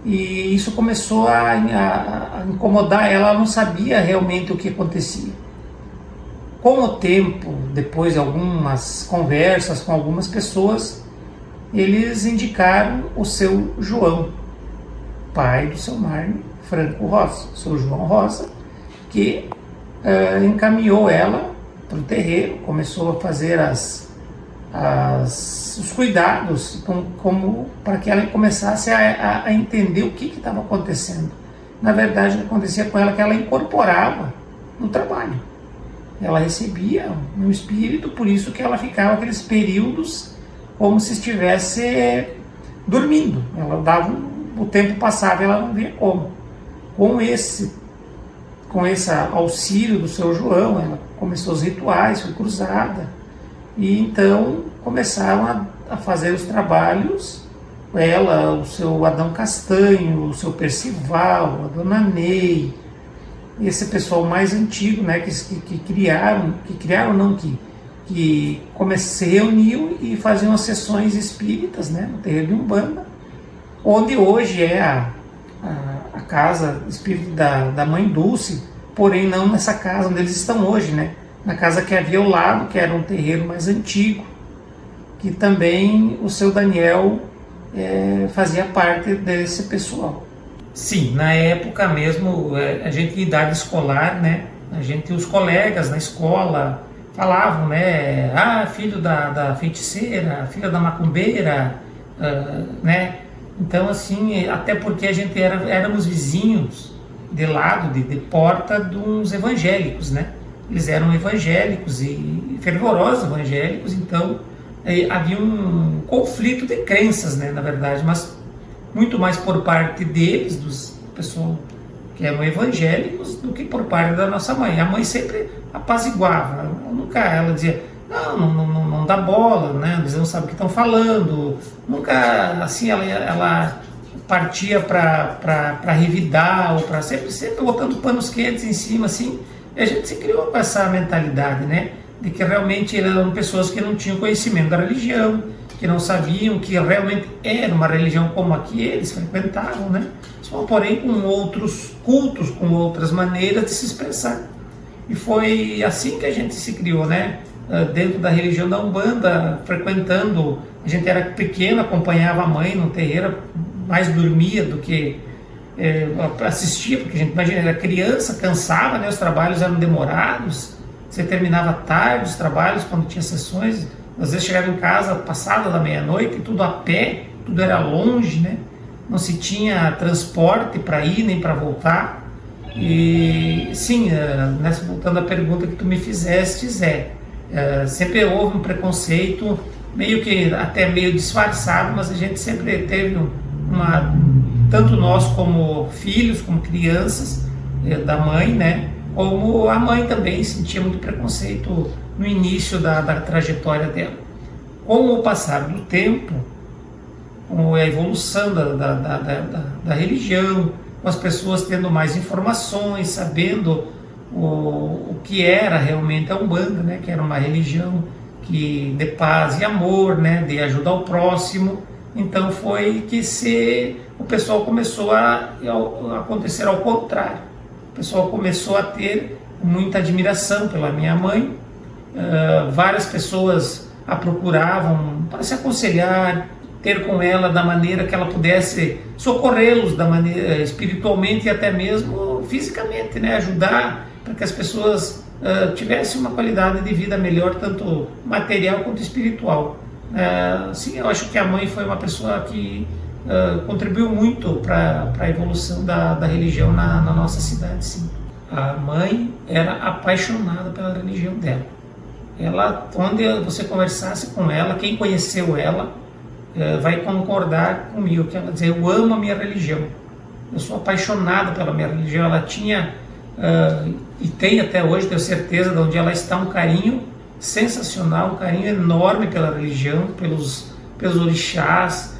[SPEAKER 10] E isso começou a incomodar ela não sabia realmente o que acontecia. Com o tempo, depois de algumas conversas com algumas pessoas, eles indicaram o seu João, pai do seu Mármio Franco Rosa, seu João Rosa, que encaminhou ela para o terreiro, começou a fazer os cuidados para que ela começasse a entender o que estava acontecendo. Na verdade, o que acontecia com ela é que ela incorporava no trabalho. Ela recebia um espírito, por isso que ela ficava aqueles períodos como se estivesse dormindo. Ela dava o tempo passava e ela não via como. Com esse auxílio do seu João, ela começou os rituais, foi cruzada, e então começaram a fazer os trabalhos, ela, o seu Adão Castanho, o seu Percival, a dona Ney, esse pessoal mais antigo, né, que se reuniam e faziam as sessões espíritas, né, no terreiro de Umbanda, onde hoje é a casa espírita da Mãe Dulce, porém não nessa casa onde eles estão hoje, né, na casa que havia ao lado, que era um terreiro mais antigo, que também o seu Daniel fazia parte desse pessoal. Sim, na época mesmo, a gente em idade escolar, né, os colegas na escola falavam, né, filho da feiticeira, filho da macumbeira, né, então assim, até porque a gente éramos vizinhos de lado, de porta dos evangélicos, né, eles eram evangélicos e fervorosos evangélicos, então havia um conflito de crenças, né, na verdade, mas muito mais por parte deles, dos pessoas que eram evangélicos, do que por parte da nossa mãe. A mãe sempre apaziguava, ela dizia, não dá bola, né? Eles não sabem o que estão falando, nunca, assim, ela partia para revidar, ou para sempre botando panos quentes em cima, assim, e a gente se criou com essa mentalidade, né? De que realmente eram pessoas que não tinham conhecimento da religião, que não sabiam que realmente era uma religião como a que eles frequentavam, né? Só, porém, com outros cultos, com outras maneiras de se expressar. E foi assim que a gente se criou, né? Dentro da religião da Umbanda, frequentando. A gente era pequeno, acompanhava a mãe no terreiro, mais dormia do que assistia, porque a gente, imagina, era criança, cansava, né? Os trabalhos eram demorados, você terminava tarde os trabalhos quando tinha sessões. Às vezes chegava em casa passada da meia-noite, tudo a pé, tudo era longe, né? Não se tinha transporte para ir nem para voltar. E sim, voltando à pergunta que tu me fizeste, sempre houve um preconceito, meio que até meio disfarçado, mas a gente sempre teve tanto nós como filhos, como crianças da mãe, né? Como a mãe também sentia muito preconceito no início da trajetória dela. Com o passar do tempo, com a evolução da religião, com as pessoas tendo mais informações, sabendo o que era realmente a Umbanda, né, que era uma religião de paz e amor, né, de ajuda ao próximo, então foi que o pessoal começou a acontecer ao contrário. O pessoal começou a ter muita admiração pela minha mãe. Várias pessoas a procuravam para se aconselhar, ter com ela da maneira que ela pudesse socorrê-los da maneira espiritualmente e até mesmo fisicamente, né? Ajudar para que as pessoas tivessem uma qualidade de vida melhor, tanto material quanto espiritual. Sim, eu acho que a mãe foi uma pessoa que contribuiu muito para a evolução da religião na nossa cidade, sim. A mãe era apaixonada pela religião dela. Onde você conversasse com ela, quem conheceu ela vai concordar comigo, que ela dizia, eu amo a minha religião. Eu sou apaixonado pela minha religião. Ela tinha, e tem até hoje, tenho certeza, de onde ela está, um carinho sensacional, um carinho enorme pela religião, pelos orixás,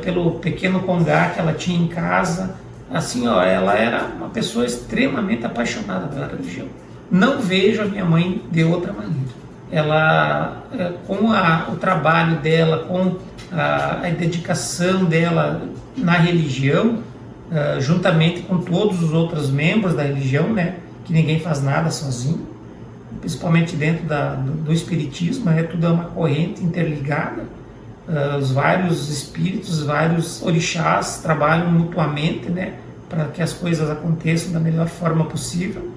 [SPEAKER 10] pelo pequeno congá que ela tinha em casa. Assim, ó, ela era uma pessoa extremamente apaixonada pela religião. Não vejo a minha mãe de outra maneira. Ela, com o trabalho dela, com a dedicação dela na religião, juntamente com todos os outros membros da religião, né, que ninguém faz nada sozinho, principalmente dentro do espiritismo, tudo é uma corrente interligada, os vários espíritos, os vários orixás trabalham mutuamente, né, para que as coisas aconteçam da melhor forma possível.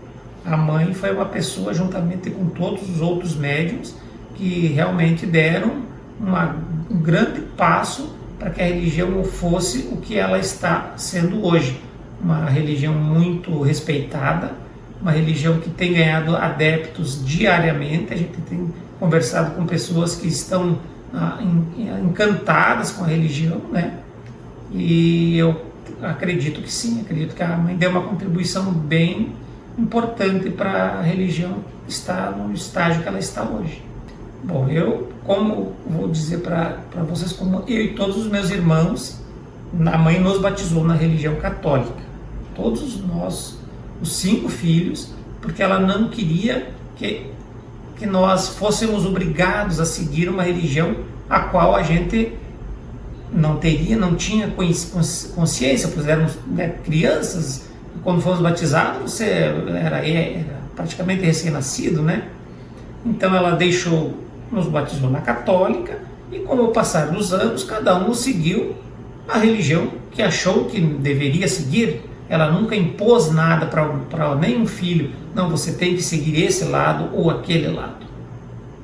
[SPEAKER 10] A mãe foi uma pessoa, juntamente com todos os outros médiuns, que realmente deram um grande passo para que a religião fosse o que ela está sendo hoje. Uma religião muito respeitada, uma religião que tem ganhado adeptos diariamente. A gente tem conversado com pessoas que estão encantadas com a religião, né? E eu acredito que sim, acredito que a mãe deu uma contribuição bem importante para a religião estar no estágio que ela está hoje. Bom, eu, como vou dizer para vocês, como eu e todos os meus irmãos, a mãe nos batizou na religião católica. Todos nós, os 5 filhos, porque ela não queria que nós fôssemos obrigados a seguir uma religião a qual a gente não tinha consciência, pois éramos, né, crianças. Quando fomos batizados, você era praticamente recém-nascido, né? Então ela nos batizou na católica, e com o passar dos anos, cada um seguiu a religião que achou que deveria seguir. Ela nunca impôs nada para nenhum filho. Não, você tem que seguir esse lado ou aquele lado.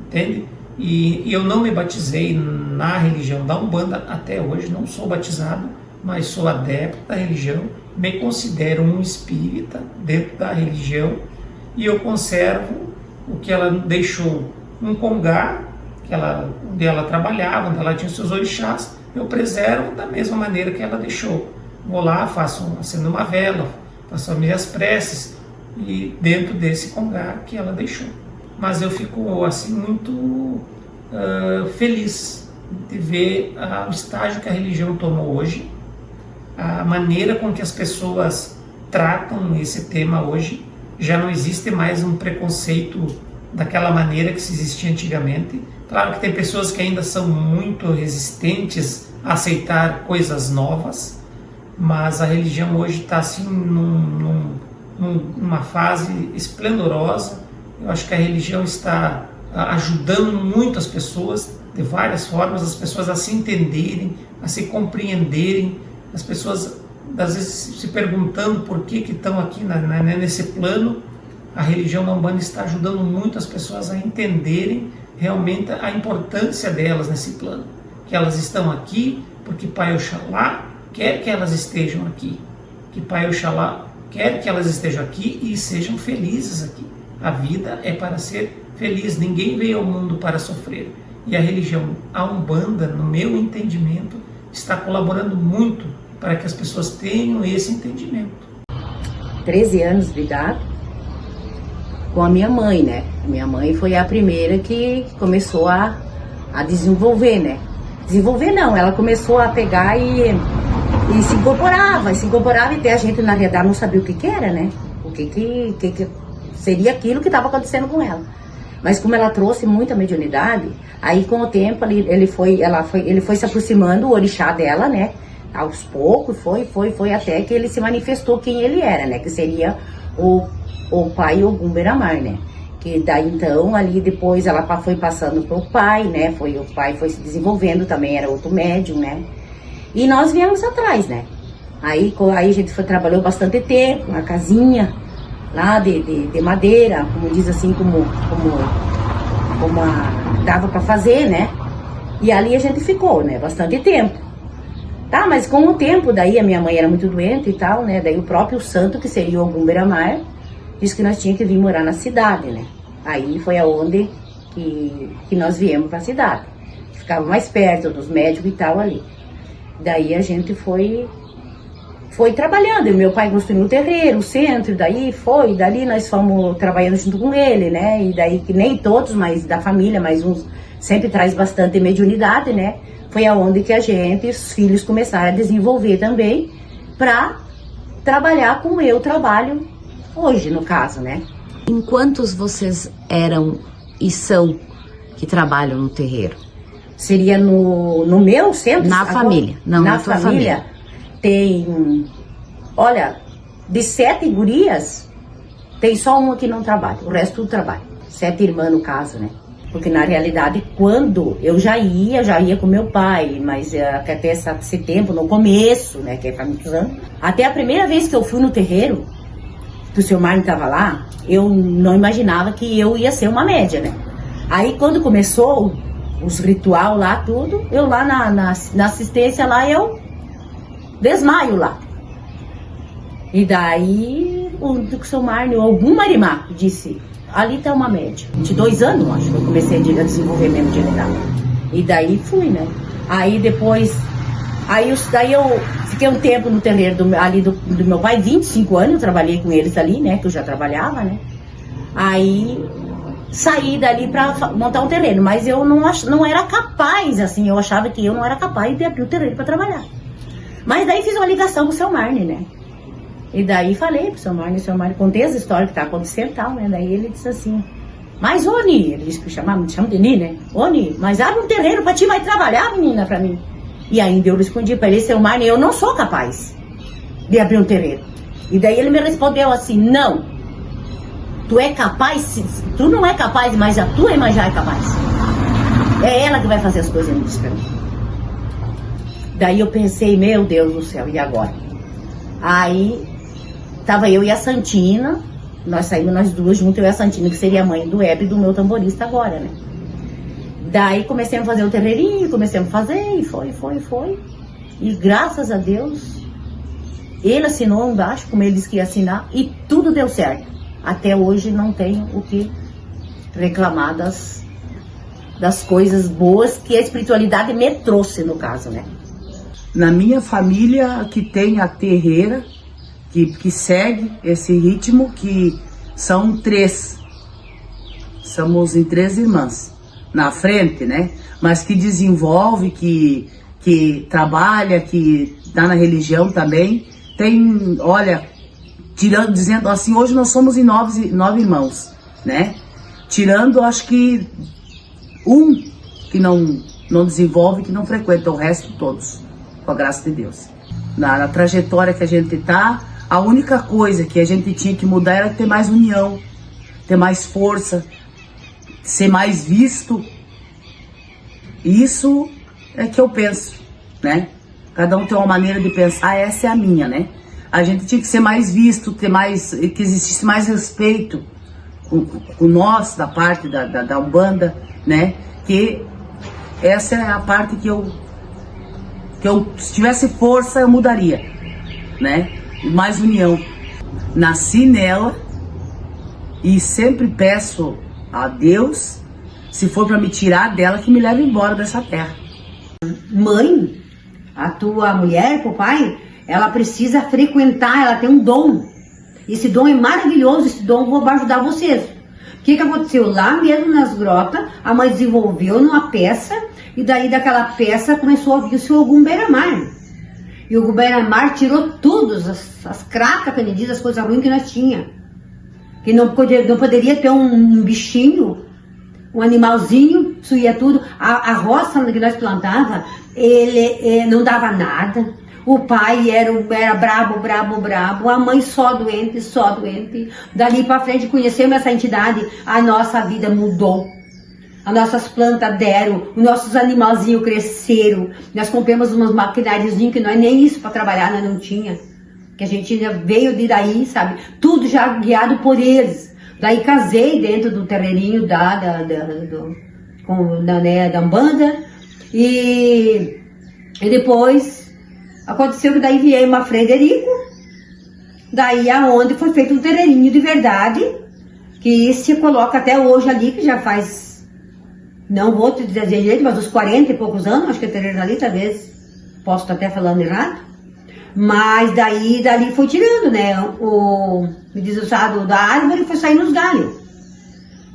[SPEAKER 10] Entende? E eu não me batizei na religião da Umbanda até hoje, não sou batizado, mas sou adepto da religião, me considero um espírita dentro da religião, e eu conservo o que ela deixou, um congá, onde ela trabalhava, onde ela tinha seus orixás, eu preservo da mesma maneira que ela deixou. Vou lá, acendo uma vela, faço as minhas preces, e dentro desse congá que ela deixou. Mas eu fico assim muito feliz de ver o estágio que a religião tomou hoje, a maneira com que as pessoas tratam esse tema hoje. Já não existe mais um preconceito daquela maneira que se existia antigamente. Claro que tem pessoas que ainda são muito resistentes a aceitar coisas novas, mas a religião hoje está assim numa fase esplendorosa. Eu acho que a religião está ajudando muito as pessoas de várias formas, as pessoas a se entenderem, a se compreenderem, as pessoas às vezes se perguntando por que estão aqui nesse plano. A religião da Umbanda está ajudando muito as pessoas a entenderem realmente a importância delas nesse plano, que elas estão aqui porque Pai Oxalá quer que elas estejam aqui, que Pai Oxalá quer que elas estejam aqui e sejam felizes aqui. A vida é para ser feliz, ninguém veio ao mundo para sofrer. E a religião, a Umbanda, no meu entendimento, está colaborando muito para que as pessoas tenham esse entendimento.
[SPEAKER 11] 13 anos de idade, com a minha mãe, né? A minha mãe foi a primeira que começou a desenvolver, né? Desenvolver não, ela começou a pegar e se incorporava, e até a gente na realidade não sabia o que era, né? O que seria aquilo que estava acontecendo com ela. Mas como ela trouxe muita mediunidade, aí com o tempo ele foi se aproximando, o orixá dela, né? Aos poucos, foi até que ele se manifestou quem ele era, né? Que seria o pai Ogum Beramar, né? Que daí então, ali depois ela foi passando pro pai, né? O pai foi se desenvolvendo, também era outro médium, né? E nós viemos atrás, né? Aí a gente trabalhou bastante tempo, na casinha lá de madeira, como diz assim, como dava para fazer, né? E ali a gente ficou, né? Bastante tempo. Tá, mas com o tempo, daí a minha mãe era muito doente e tal, né? Daí o próprio santo, que seria o Ogum Beramar, disse que nós tínhamos que vir morar na cidade, né? Aí foi aonde que nós viemos para a cidade. Ficava mais perto dos médicos e tal ali. Daí a gente foi foi trabalhando. E meu pai construiu o terreiro, o centro, daí dali nós fomos trabalhando junto com ele, né? E daí, que nem todos, mas da família, mas uns sempre traz bastante mediunidade, né? Foi aonde que a gente, os filhos começaram a desenvolver também, para trabalhar como eu trabalho hoje, no caso, né?
[SPEAKER 8] Em quantos vocês eram e são que trabalham no terreiro?
[SPEAKER 11] Seria no meu centro?
[SPEAKER 8] Na família, não na tua família.
[SPEAKER 11] Tem, olha, de 7 gurias, tem só uma que não trabalha, o resto tudo trabalha. 7 irmãs no caso, né? Porque na realidade, quando eu já ia com meu pai, mas até esse tempo, no começo, né, que faz muitos anos, até a primeira vez que eu fui no terreiro, que o seu Marne estava lá, eu não imaginava que eu ia ser uma média, né? Aí quando começou os ritual lá, tudo, eu lá na assistência lá, eu desmaio lá. E daí o seu Marne, ou algum marimá, disse, ali tá uma média. 22 anos, acho que eu comecei a desenvolver mesmo de legal. E daí fui, né? Aí depois, daí eu fiquei um tempo no terreiro do meu pai, 25 anos, eu trabalhei com eles ali, né? Que eu já trabalhava, né? Aí saí dali pra montar um terreno, mas eu não era capaz, assim, eu achava que eu não era capaz de abrir o terreno pra trabalhar. Mas daí fiz uma ligação com o seu Marne, né? E daí falei pro seu Marne, contei as histórias que tá acontecendo e tal, né? Daí ele disse assim, mas Oni, ele disse que me chama de Ni, né? Oni, mas abre um terreno pra ti, vai trabalhar, menina, pra mim. E ainda eu respondi pra ele, seu Marne, eu não sou capaz de abrir um terreno. E daí ele me respondeu assim, não, tu é capaz, tu não é capaz, mas a tua irmã já é capaz. É ela que vai fazer as coisas, ele disse pra mim. Daí eu pensei, meu Deus do céu, e agora? Aí tava eu e a Santina, nós saímos nós duas juntas, eu e a Santina, que seria a mãe do Hebe e do meu tamborista agora, né? Daí comecei a fazer o terreirinho, comecei a fazer, e foi. E graças a Deus, ele assinou embaixo, como ele disse que ia assinar, e tudo deu certo. Até hoje não tenho o que reclamar das coisas boas que a espiritualidade me trouxe, no caso, né?
[SPEAKER 12] Na minha família, que tem a terreira, que segue esse ritmo, que são 3. Somos em 3 irmãs. Na frente, né? Mas que desenvolve, que trabalha, que tá na religião também. Tem, olha, dizendo assim, hoje nós somos em 9 irmãos, né? Tirando, acho que um que não desenvolve, que não frequenta, o resto todos, com a graça de Deus. Na trajetória que a gente tá, a única coisa que a gente tinha que mudar era ter mais união, ter mais força, ser mais visto. Isso é que eu penso, né? Cada um tem uma maneira de pensar, essa é a minha, né? A gente tinha que ser mais visto, que existisse mais respeito com nós, da parte da Umbanda, né? Que essa é a parte que eu, se tivesse força, eu mudaria, né? Mais união. Nasci nela e sempre peço a Deus, se for para me tirar dela, que me leve embora dessa terra.
[SPEAKER 13] Mãe, a tua mulher, papai, ela precisa frequentar, ela tem um dom. Esse dom é maravilhoso, esse dom eu vou ajudar vocês. O que aconteceu? Lá mesmo nas grotas, a mãe desenvolveu numa peça, e daí daquela peça começou a vir o seu Ogum Beira-Mar. E o Ogum Beira-Mar tirou tudo, as cracas, penedidas, as coisas ruins que nós tínhamos. Que não poderia ter um bichinho, um animalzinho, isso ia tudo. A roça que nós plantava, ele não dava nada. O pai era brabo, a mãe só doente. Dali pra frente conhecemos essa entidade, a nossa vida mudou. As nossas plantas deram, os nossos animalzinhos cresceram. Nós compramos umas maquináriozinhos que nós nem isso para trabalhar nós não tinha. Que a gente veio de daí, sabe? Tudo já guiado por eles. Daí casei dentro do terreirinho da Umbanda. E depois aconteceu que daí viemos a Frederico. Daí aonde foi feito um terreirinho de verdade. Que se coloca até hoje ali, que já faz... Não vou te dizer direito, mas uns 40 e poucos anos, acho que é terreiro ali, talvez, posso estar até falando errado. Mas daí, dali foi tirando, né? Me diz o estado da árvore foi saindo os galhos.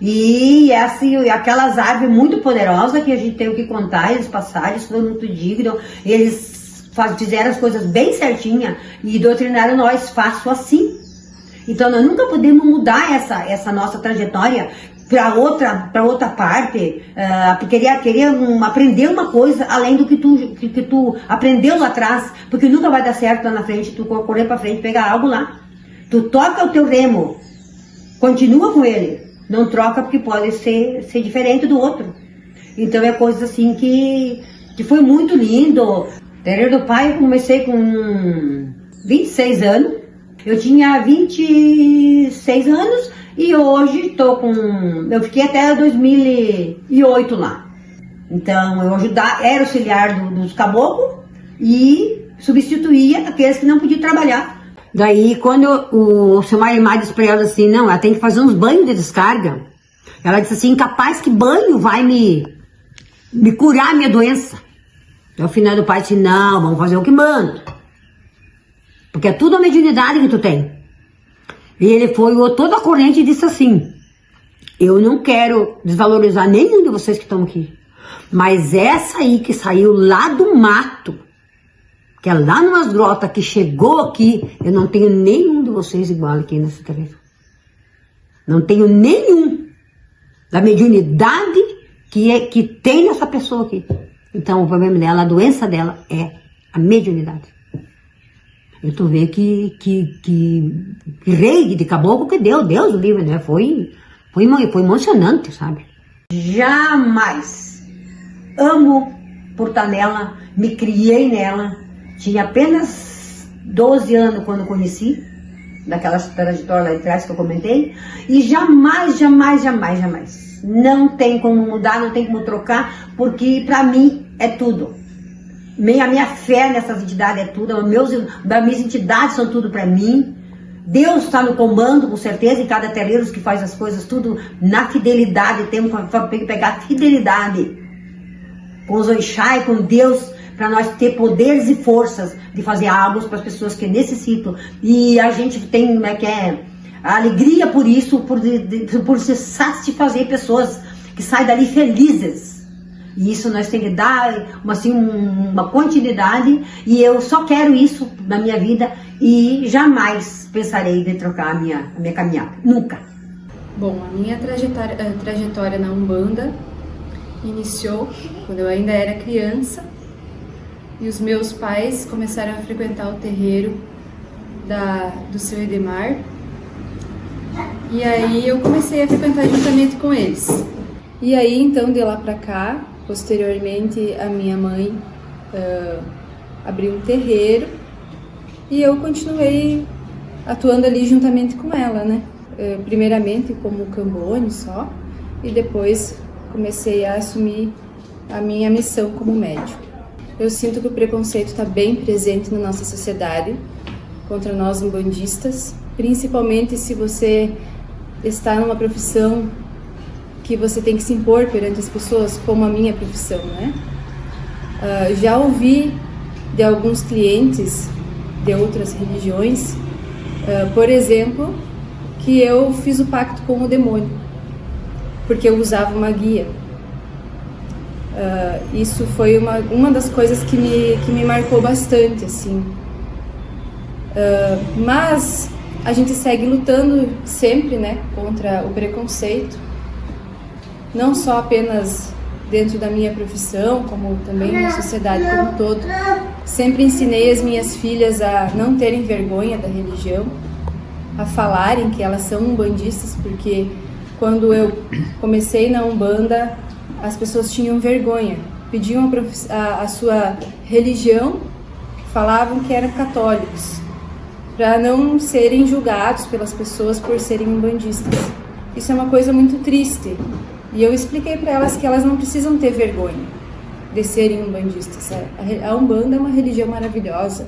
[SPEAKER 13] E aquelas árvores muito poderosas que a gente tem que contar, eles passaram, eles foram muito dignos, eles fizeram as coisas bem certinhas e doutrinaram nós, faço assim. Então nós nunca podemos mudar essa nossa trajetória para outra parte, querer aprender uma coisa além do que tu aprendeu lá atrás, porque nunca vai dar certo lá na frente, tu correr para frente, pegar algo lá. Tu toca o teu remo, continua com ele, não troca porque pode ser diferente do outro. Então é coisa assim que foi muito lindo. Terreiro do Pai eu comecei com 26 anos, eu tinha 26 anos, e hoje eu fiquei até 2008 lá. Então eu era auxiliar dos caboclos e substituía aqueles que não podiam trabalhar. Daí quando o seu Marimar disse pra ela assim, não, ela tem que fazer uns banhos de descarga. Ela disse assim, capaz que banho vai me curar a minha doença. Ao final do pai disse, não, vamos fazer o que manda. Porque é tudo a mediunidade que tu tem. E ele foi toda a corrente e disse assim, eu não quero desvalorizar nenhum de vocês que estão aqui, mas essa aí que saiu lá do mato, que é lá numas grotas, que chegou aqui, eu não tenho nenhum de vocês igual aqui nesse terreno. Não tenho nenhum da mediunidade que tem nessa pessoa aqui. Então o problema dela, a doença dela é a mediunidade. E tu vê que rei de caboclo que deu, Deus o livre, né? Foi emocionante, sabe? Jamais amo Portanela, me criei nela, tinha apenas 12 anos quando conheci, daquela trajetória lá atrás que eu comentei, e jamais, não tem como mudar, não tem como trocar, porque pra mim é tudo. A minha fé nessas entidades é tudo, as minhas entidades são tudo para mim. Deus está no comando, com certeza, em cada terreiro que faz as coisas, tudo na fidelidade. Temos que pegar fidelidade com os orixás e com Deus, para nós ter poderes e forças de fazer algo para as pessoas que necessitam. E a gente tem a alegria por isso, por se satisfazer pessoas que saem dali felizes. E isso nós temos que dar uma continuidade, e eu só quero isso na minha vida e jamais pensarei de trocar a minha caminhada, nunca.
[SPEAKER 14] Bom, a minha trajetória na Umbanda iniciou quando eu ainda era criança e os meus pais começaram a frequentar o terreiro do seu Edemar, e aí eu comecei a frequentar juntamente com eles. E aí então de lá pra cá, posteriormente, a minha mãe abriu um terreiro e eu continuei atuando ali juntamente com ela, né? Primeiramente como cambone só, e depois comecei a assumir a minha missão como médium. Eu sinto que o preconceito está bem presente na nossa sociedade contra nós umbandistas, principalmente se você está numa profissão que você tem que se impor perante as pessoas, como a minha profissão, né? Já ouvi de alguns clientes de outras religiões, por exemplo, que eu fiz o pacto com o demônio, porque eu usava uma guia. Isso foi uma das coisas que me marcou bastante, assim. Mas a gente segue lutando sempre, né, contra o preconceito, não só apenas dentro da minha profissão, como também na sociedade como um todo. Sempre ensinei as minhas filhas a não terem vergonha da religião, a falarem que elas são umbandistas, porque quando eu comecei na Umbanda, as pessoas tinham vergonha, pediam a sua religião, falavam que eram católicos, para não serem julgados pelas pessoas por serem umbandistas. Isso é uma coisa muito triste. E eu expliquei para elas que elas não precisam ter vergonha de serem umbandistas. A Umbanda é uma religião maravilhosa,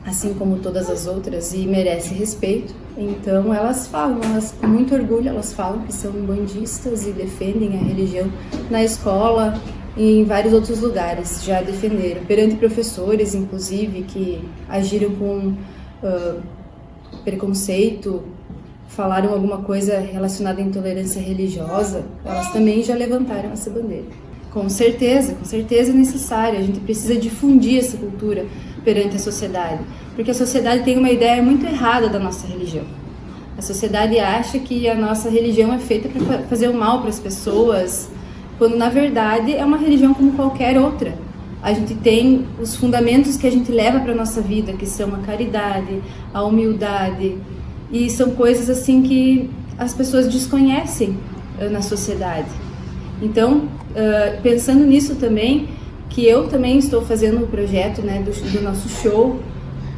[SPEAKER 14] assim como todas as outras, e merece respeito. Então elas falam, com muito orgulho, elas falam que são umbandistas e defendem a religião na escola, e em vários outros lugares já defenderam, perante professores, inclusive, que agiram com preconceito, falaram alguma coisa relacionada à intolerância religiosa, elas também já levantaram essa bandeira. Com certeza é necessário, a gente precisa difundir essa cultura perante a sociedade, porque a sociedade tem uma ideia muito errada da nossa religião. A sociedade acha que a nossa religião é feita para fazer o mal para as pessoas, quando na verdade é uma religião como qualquer outra. A gente tem os fundamentos que a gente leva para a nossa vida, que são a caridade, a humildade, e são coisas assim que as pessoas desconhecem na sociedade. Então, pensando nisso também, que eu também estou fazendo o projeto, né, do nosso show,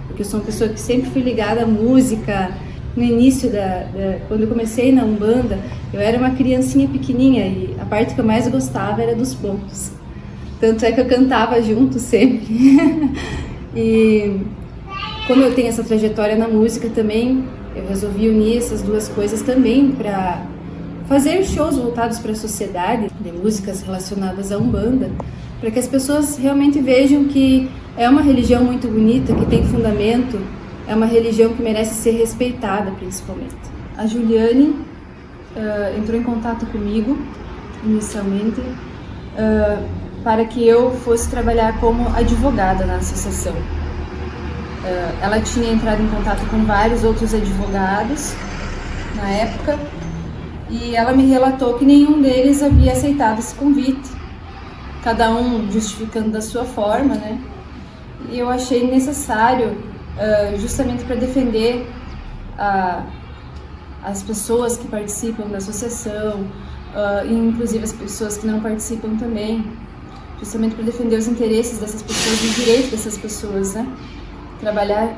[SPEAKER 14] porque eu sou uma pessoa que sempre fui ligada à música. No início, quando eu comecei na Umbanda, eu era uma criancinha pequenininha e a parte que eu mais gostava era dos pontos. Tanto é que eu cantava junto sempre. E como eu tenho essa trajetória na música também, eu resolvi unir essas duas coisas também para fazer shows voltados para a sociedade, de músicas relacionadas à Umbanda, para que as pessoas realmente vejam que é uma religião muito bonita, que tem fundamento, é uma religião que merece ser respeitada, principalmente. A Juliane entrou em contato comigo, inicialmente, para que eu fosse trabalhar como advogada na associação. Ela tinha entrado em contato com vários outros advogados na época, e ela me relatou que nenhum deles havia aceitado esse convite, cada um justificando da sua forma, né? E eu achei necessário, justamente para defender as pessoas que participam da associação, e inclusive as pessoas que não participam também, justamente para defender os interesses dessas pessoas, os direitos dessas pessoas, né? Trabalhar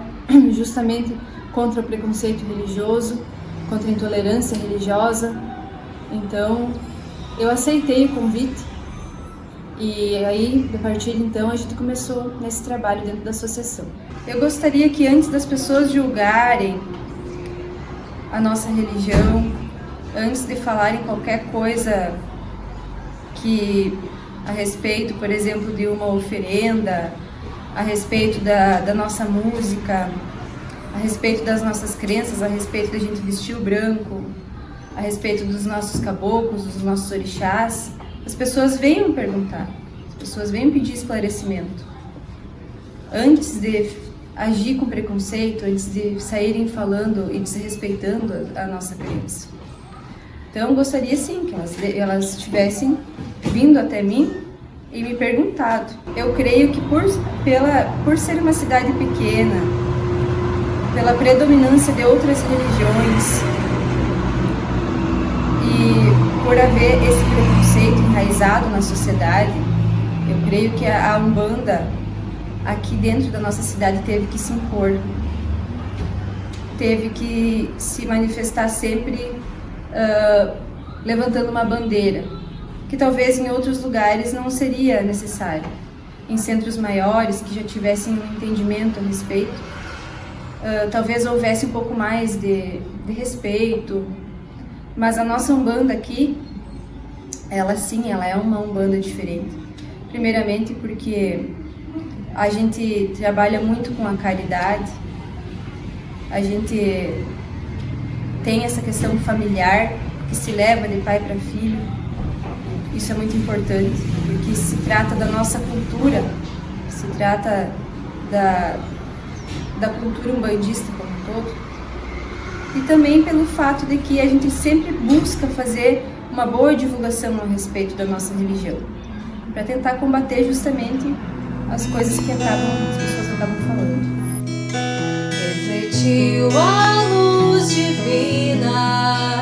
[SPEAKER 14] justamente contra o preconceito religioso, contra a intolerância religiosa. Então, eu aceitei o convite e aí, a partir de então, a gente começou nesse trabalho dentro da associação. Eu gostaria que antes das pessoas julgarem a nossa religião, antes de falarem qualquer coisa que a respeito, por exemplo, de uma oferenda, a respeito da nossa música, a respeito das nossas crenças, a respeito da gente vestir o branco, a respeito dos nossos caboclos, dos nossos orixás, as pessoas venham perguntar, as pessoas venham pedir esclarecimento. Antes de agir com preconceito, antes de saírem falando e desrespeitando a nossa crença. Então, eu gostaria sim que elas tivessem vindo até mim e me perguntado. Eu creio que por ser uma cidade pequena, pela predominância de outras religiões e por haver esse preconceito enraizado na sociedade, eu creio que a Umbanda aqui dentro da nossa cidade teve que se impor, teve que se manifestar sempre levantando uma bandeira, que talvez em outros lugares não seria necessário. Em centros maiores, que já tivessem um entendimento a respeito, talvez houvesse um pouco mais de respeito, mas a nossa Umbanda aqui, ela é uma Umbanda diferente. Primeiramente porque a gente trabalha muito com a caridade, a gente tem essa questão familiar que se leva de pai para filho. Isso é muito importante, porque se trata da nossa cultura, se trata da cultura umbandista como um todo, e também pelo fato de que a gente sempre busca fazer uma boa divulgação a respeito da nossa religião, para tentar combater justamente as coisas que as pessoas acabam falando.
[SPEAKER 15] Refletiu a luz divina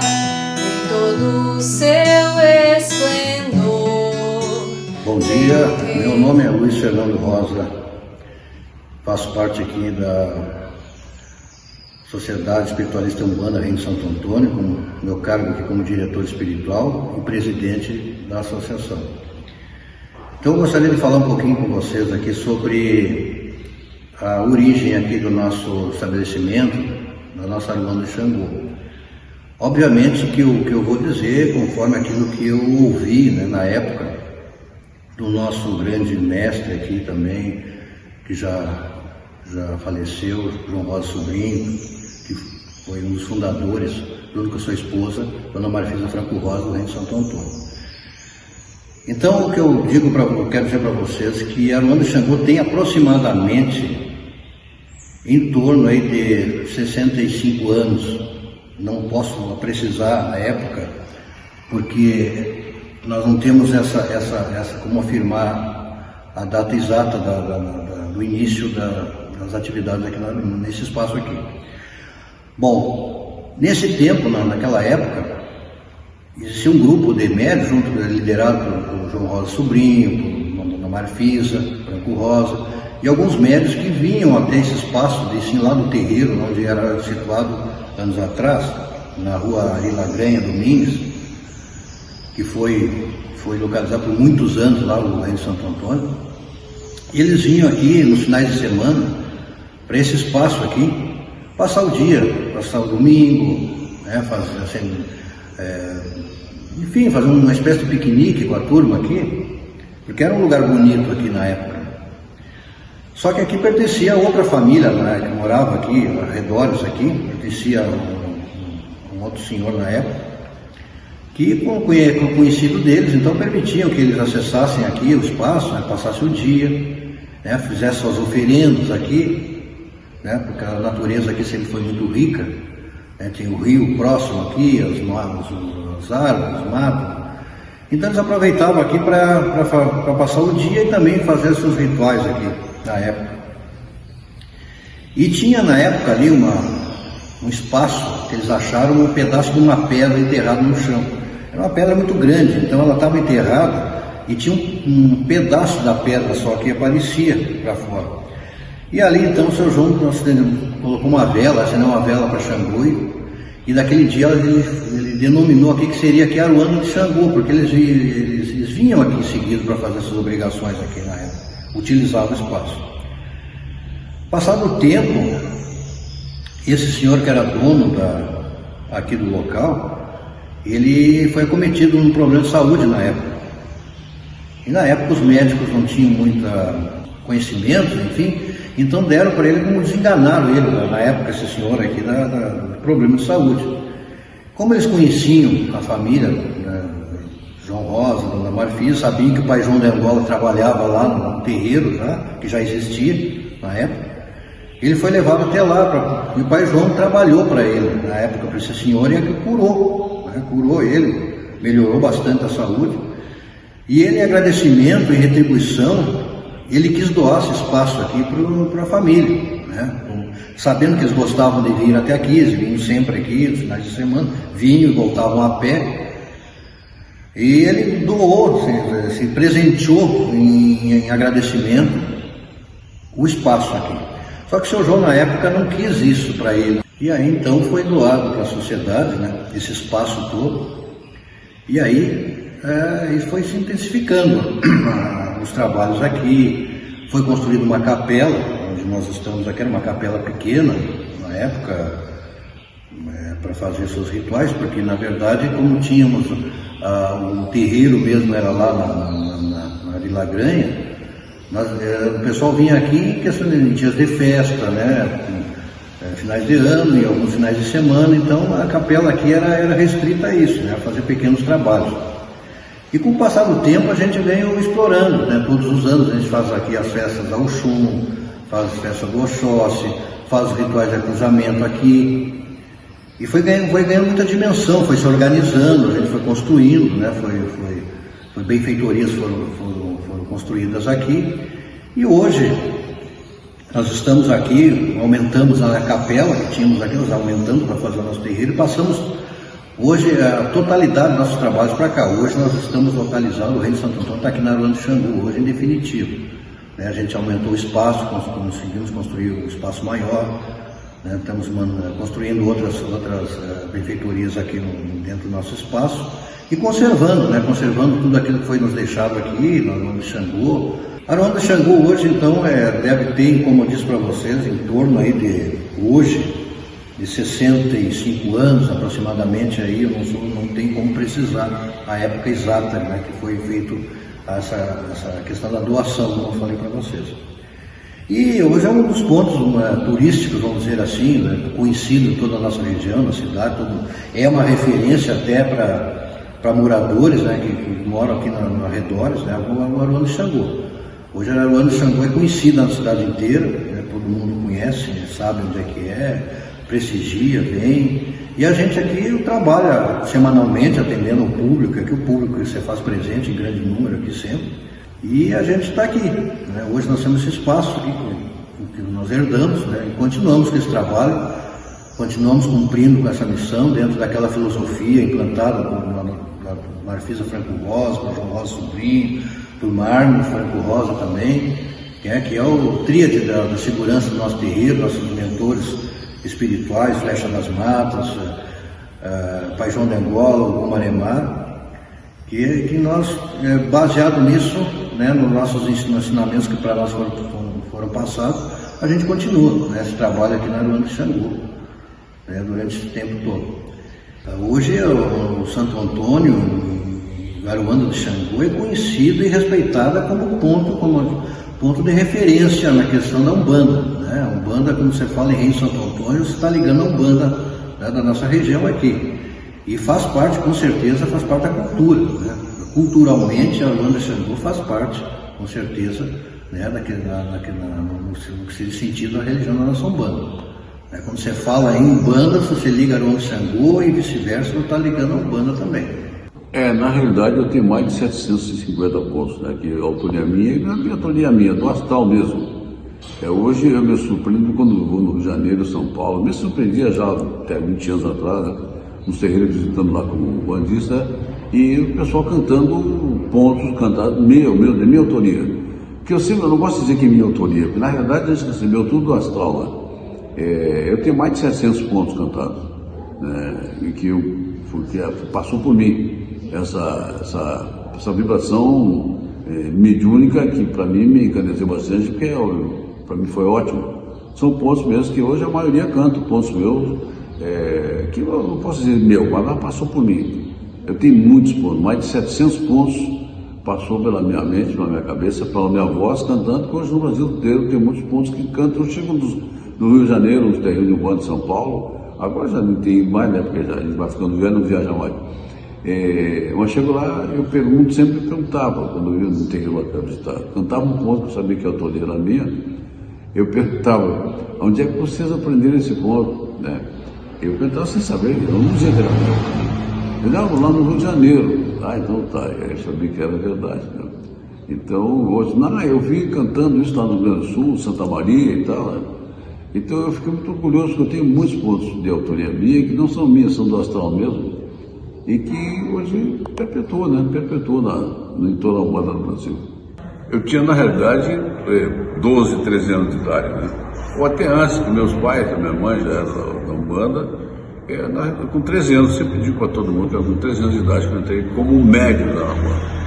[SPEAKER 15] em todo o seu esplendor.
[SPEAKER 16] Bom dia, meu nome é Luiz Fernando Rosa, faço parte aqui da Sociedade Espiritualista Umbanda Reino de Santo Antônio, com meu cargo aqui como diretor espiritual e presidente da associação. Então eu gostaria de falar um pouquinho com vocês aqui sobre a origem aqui do nosso estabelecimento, da nossa Umbanda de Xangô. Obviamente que o que eu vou dizer, conforme aquilo que eu ouvi, né, na época, do nosso grande mestre aqui também, que já faleceu, João Rosa Sobrinho, que foi um dos fundadores, junto com a sua esposa, Dona Marfisa Franco Rosa, do Reino de Santo Antônio. Então, o que eu quero dizer para vocês, que Aruanda de Xangô tem aproximadamente em torno aí de 65 anos. Não posso precisar a época, porque nós não temos como afirmar a data exata do início das atividades aqui nesse espaço aqui. Bom, nesse tempo, naquela época, existia um grupo de médios, liderado por João Rosa Sobrinho, por Dona Marfisa Franco Rosa, e alguns médios que vinham até esse espaço, lá do terreiro, onde era situado anos atrás, na rua Ilagranha Domingues, que foi localizado por muitos anos lá no Reino de Santo Antônio. E eles vinham aqui nos finais de semana, para esse espaço aqui, passar o dia, passar o domingo, né, fazer uma espécie de piquenique com a turma aqui, porque era um lugar bonito aqui na época. Só que aqui pertencia a outra família, né, que morava aqui, arredores aqui, pertencia a um outro senhor na época, que com conhecido deles, então permitiam que eles acessassem aqui o espaço, né, passassem o dia, né, fizessem suas oferendas aqui, né, porque a natureza aqui sempre foi muito rica, né, tem o rio próximo aqui, as árvores, os matos. Então eles aproveitavam aqui para passar o dia e também fazer seus rituais aqui na época. E tinha na época ali um espaço que eles acharam um pedaço de uma pedra enterrada no chão. Era uma pedra muito grande, então ela estava enterrada e tinha um pedaço da pedra só que aparecia para fora. E ali então o seu João colocou uma vela, acendeu uma vela para Xangô, e daquele dia ele denominou aqui que seria aqui Aruanda de Xangô, porque eles vinham aqui em seguida para fazer suas obrigações aqui na época, utilizavam o espaço. Passado o tempo, esse senhor que era dono aqui do local, ele foi acometido de um problema de saúde na época. E na época os médicos não tinham muito conhecimento, enfim, então deram para ele como desenganaram ele, na época, esse senhor aqui, do problema de saúde. Como eles conheciam a família, né, João Rosa, Dona Marfisa, sabiam que o pai João de Angola trabalhava lá no terreiro, que já existia na época, ele foi levado até lá, e o pai João trabalhou para ele, na época, para esse senhor, e é que curou, né, curou ele, melhorou bastante a saúde, e ele, em agradecimento e retribuição, ele quis doar esse espaço aqui para a família, né? Sabendo que eles gostavam de vir até aqui, eles vinham sempre aqui, nos finais de semana, vinham e voltavam a pé, e ele doou, se presenteou em agradecimento o espaço aqui. Só que o seu João na época não quis isso para ele, e aí então foi doado para a sociedade, né, esse espaço todo, e aí isso foi se intensificando os trabalhos aqui, foi construída uma capela, onde nós estamos aqui, era uma capela pequena, na época, para fazer seus rituais, porque na verdade, como tínhamos o terreiro mesmo, era lá na Vila Granha, o pessoal vinha aqui em dias de festa, né, finais de ano e alguns finais de semana, então a capela aqui era restrita a isso, né, a fazer pequenos trabalhos. E com o passar do tempo a gente veio explorando, né? Todos os anos a gente faz aqui as festas da Oxum, faz a festa do Oxóssi, faz os rituais de acruzamento aqui. E foi ganhando muita dimensão, foi se organizando, a gente foi construindo, né? Foi benfeitorias foram construídas aqui. E hoje nós estamos aqui, aumentamos a capela que tínhamos aqui, nós aumentamos para fazer o nosso terreiro e passamos hoje a totalidade dos nossos trabalhos para cá. Hoje nós estamos localizados, o Reino de Santo Antônio está aqui na Aruanda de Xangô, hoje em definitivo. Né, a gente aumentou o espaço, conseguimos construir um espaço maior, né, estamos construindo outras benfeitorias aqui dentro do nosso espaço e conservando, né, conservando tudo aquilo que foi nos deixado aqui na Aruanda de Xangô. A Aruanda de Xangô hoje então deve ter, como eu disse para vocês, em torno aí de hoje, de 65 anos aproximadamente, aí eu não tenho como precisar a época exata, né, que foi feito essa questão da doação, como eu falei para vocês. E hoje é um dos pontos turísticos, vamos dizer assim, né, conhecido em toda a nossa região, na cidade, é uma referência até para moradores, né, que moram aqui nos arredores, né, o Araruama de Xangô. Hoje a Araruama de Xangô é conhecida na cidade inteira, né, todo mundo conhece, sabe onde é que é, prestigia, vem. E a gente aqui trabalha semanalmente atendendo o público, aqui o público você faz presente em grande número aqui sempre. E a gente está aqui, né? Hoje nós temos esse espaço aqui que nós herdamos, né? E continuamos com esse trabalho, continuamos cumprindo com essa missão dentro daquela filosofia implantada por Marfisa Franco Rosa, por João Rosa Sobrinho, por Marno Franco Rosa também, que é o tríade da segurança do nosso terreiro, nossos mentores espirituais, Flecha das Matas, Pai João de Angola, o Maremar, que nós, baseado nisso, né, nos nossos ensinamentos que para nós foram passados, a gente continua, né, esse trabalho aqui na Araruama de Xangô, né, durante esse tempo todo. Hoje o Santo Antônio, Araruama de Xangô, é conhecido e respeitada como ponto de referência na questão da Umbanda. Né? A Umbanda, quando você fala em Rei Santo Antônio, você está ligando a Umbanda, né, da nossa região aqui. E faz parte, com certeza, faz parte da cultura. Né? Culturalmente, a Araruama de Xangô faz parte, com certeza, né, no que seria sentido da religião da nossa Umbanda. Quando você fala em Umbanda, se você liga a Araruama de Xangô e vice-versa, você está ligando a Umbanda também.
[SPEAKER 17] Na realidade eu tenho mais de 750 pontos, né, que é autoria minha, e não é autoria minha, do astral mesmo. Hoje eu me surpreendo quando vou no Rio de Janeiro, São Paulo, me surpreendia já até 20 anos atrás, né, nos terreiros visitando lá como bandista, e o pessoal cantando pontos cantados, de minha autoria. Porque eu não gosto de dizer que é minha autoria, porque na realidade a gente recebeu tudo do astral lá. Eu tenho mais de 700 pontos cantados, né, e que passou por mim essa vibração mediúnica que para mim me encandeceu bastante, porque para mim foi ótimo. São pontos mesmo que hoje a maioria canta, pontos meus, que eu não posso dizer meu, mas passou por mim. Eu tenho muitos pontos, mais de 700 pontos passou pela minha mente, pela minha cabeça, pela minha voz cantando, que hoje no Brasil inteiro tem muitos pontos que cantam. Eu chego do Rio de Janeiro, nos terreiros de Umbanda de São Paulo, agora já não tem mais, né, porque já a gente vai ficando velho, não viaja mais. Mas chego lá, eu sempre perguntava, quando eu ia no terreiro lá para visitar, cantava um ponto que eu sabia que a autoria era minha, eu perguntava, onde é que vocês aprenderam esse ponto? Né? Eu perguntava sem saber, eu não dizia que era meu. Eu dava lá no Rio de Janeiro. Então tá, eu sabia que era verdade. Né? Então, hoje, eu vi cantando isso lá no Rio Grande do Sul, Santa Maria e tal. Né? Então eu fiquei muito orgulhoso, porque eu tenho muitos pontos de autoria minha, que não são minhas, são do astral mesmo, e que hoje perpetua em toda a Umbanda do Brasil. Eu tinha, na realidade, 12, 13 anos de idade, né? Ou até antes, que meus pais, a minha mãe já era da Umbanda, com 13 anos, eu sempre digo para todo mundo que eu com 13 anos de idade que eu entrei como médium da Umbanda.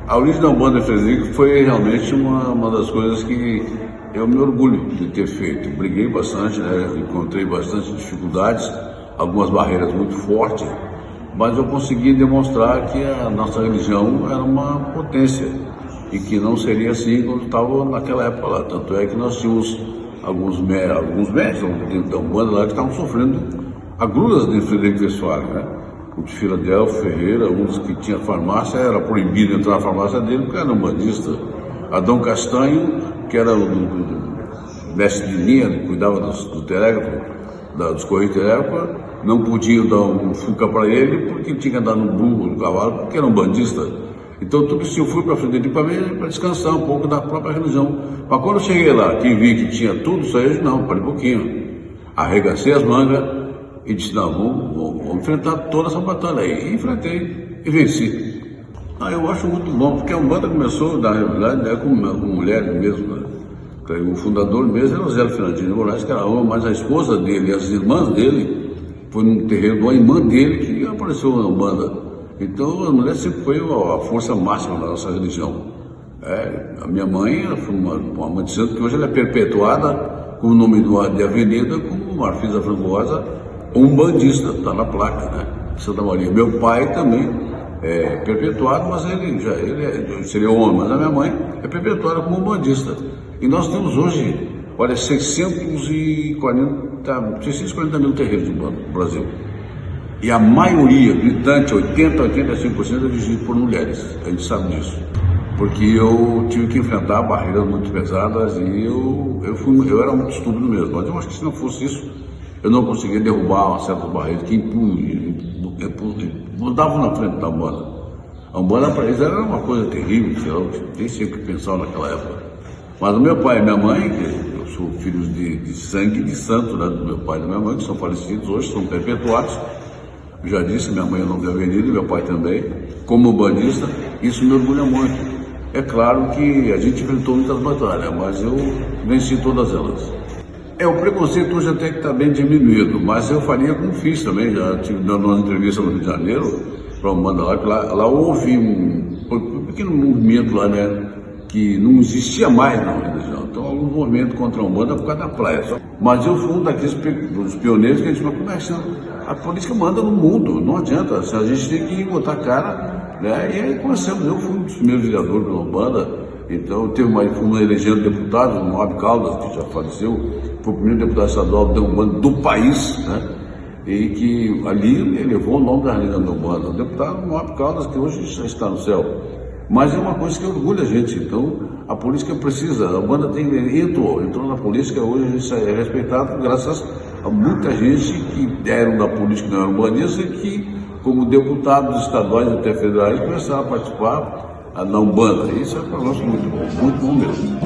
[SPEAKER 17] A origem da Umbanda de Frederico foi realmente uma das coisas que eu me orgulho de ter feito. Briguei bastante, né? Encontrei bastante dificuldades, algumas barreiras muito fortes, mas eu consegui demonstrar que a nossa religião era uma potência e que não seria assim quando estava naquela época lá. Tanto é que nós tínhamos alguns médicos da Umbanda lá que estavam sofrendo agruras de Frederico Westphalen, né? O de Filadelfo Ferreira, um dos que tinha farmácia, era proibido entrar na farmácia dele porque era umbandista. Adão Castanho, que era o mestre de linha, cuidava do telégrafo, dos correios telégrafos, não podia dar um fuca para ele porque tinha que andar no burro, no cavalo, porque era um bandista. Então tudo isso eu fui para Frederico para descansar um pouco da própria religião. Mas quando eu cheguei lá, que vi que tinha tudo isso aí, não, parei um pouquinho. Arregacei as mangas e disse, não, vamos enfrentar toda essa batalha aí. E enfrentei e venci. Eu acho muito bom, porque a Umbanda começou, na realidade, né, com mulheres mesmo. Né? O fundador mesmo era o Zé Fernandinho de Moraes, que era homem, mas a esposa dele e as irmãs dele, foi num terreiro de uma irmã dele que apareceu na Umbanda. Então a mulher sempre foi a força máxima da nossa religião. A minha mãe foi uma mãe de santo que hoje ela é perpetuada com o nome de avenida como Marfisa Franco Rosa, umbandista, está na placa, né? Santa Maria. Meu pai também perpetuado, mas ele seria homem, mas a minha mãe é perpetuada como bandista. E nós temos hoje, olha, 640 mil terreiros de banda no Brasil. E a maioria, gritante, 85% é dirigido por mulheres. A gente sabe disso. Porque eu tive que enfrentar barreiras muito pesadas e eu era muito estúpido mesmo. Mas eu acho que se não fosse isso, eu não conseguia derrubar certas barreiras que mudavam na frente da Umbanda. A Umbanda para eles era uma coisa terrível, eu nem sei o que pensar naquela época. Mas o meu pai e minha mãe, eu sou filho de sangue de santo, né, do meu pai e da minha mãe, que são falecidos hoje, são perpetuados. Eu já disse, minha mãe é nome de Avenida, meu pai também, como bandista, isso me orgulha muito. É claro que a gente enfrentou muitas batalhas, mas eu venci todas elas. O preconceito hoje até que está bem diminuído, mas eu faria como fiz também, já tive dando uma entrevista no Rio de Janeiro, para uma banda lá, que lá houve um pequeno movimento lá, né, que não existia mais na religião. Então, houve um movimento contra a Umbanda por causa da praia. Mas eu fui um daqueles dos pioneiros que a gente vai começando. A política manda no mundo, não adianta, a gente tem que botar a cara, né? E aí começamos, eu fui um dos primeiros vereadores da Umbanda, então fui elegendo deputado, o Moab Caldas, que já faleceu, foi o primeiro deputado estadual da Umbanda do país, né? E que ali elevou o nome da religião da Umbanda, o deputado Moab Caldas, que hoje já está no céu. Mas é uma coisa que orgulha a gente, então a política precisa, a Umbanda entrou na política, hoje a gente é respeitado graças a muita gente que eram da política, não eram umbandistas, que como deputados estaduais e até federais começaram a participar na Umbanda. Isso é para nós muito bom mesmo.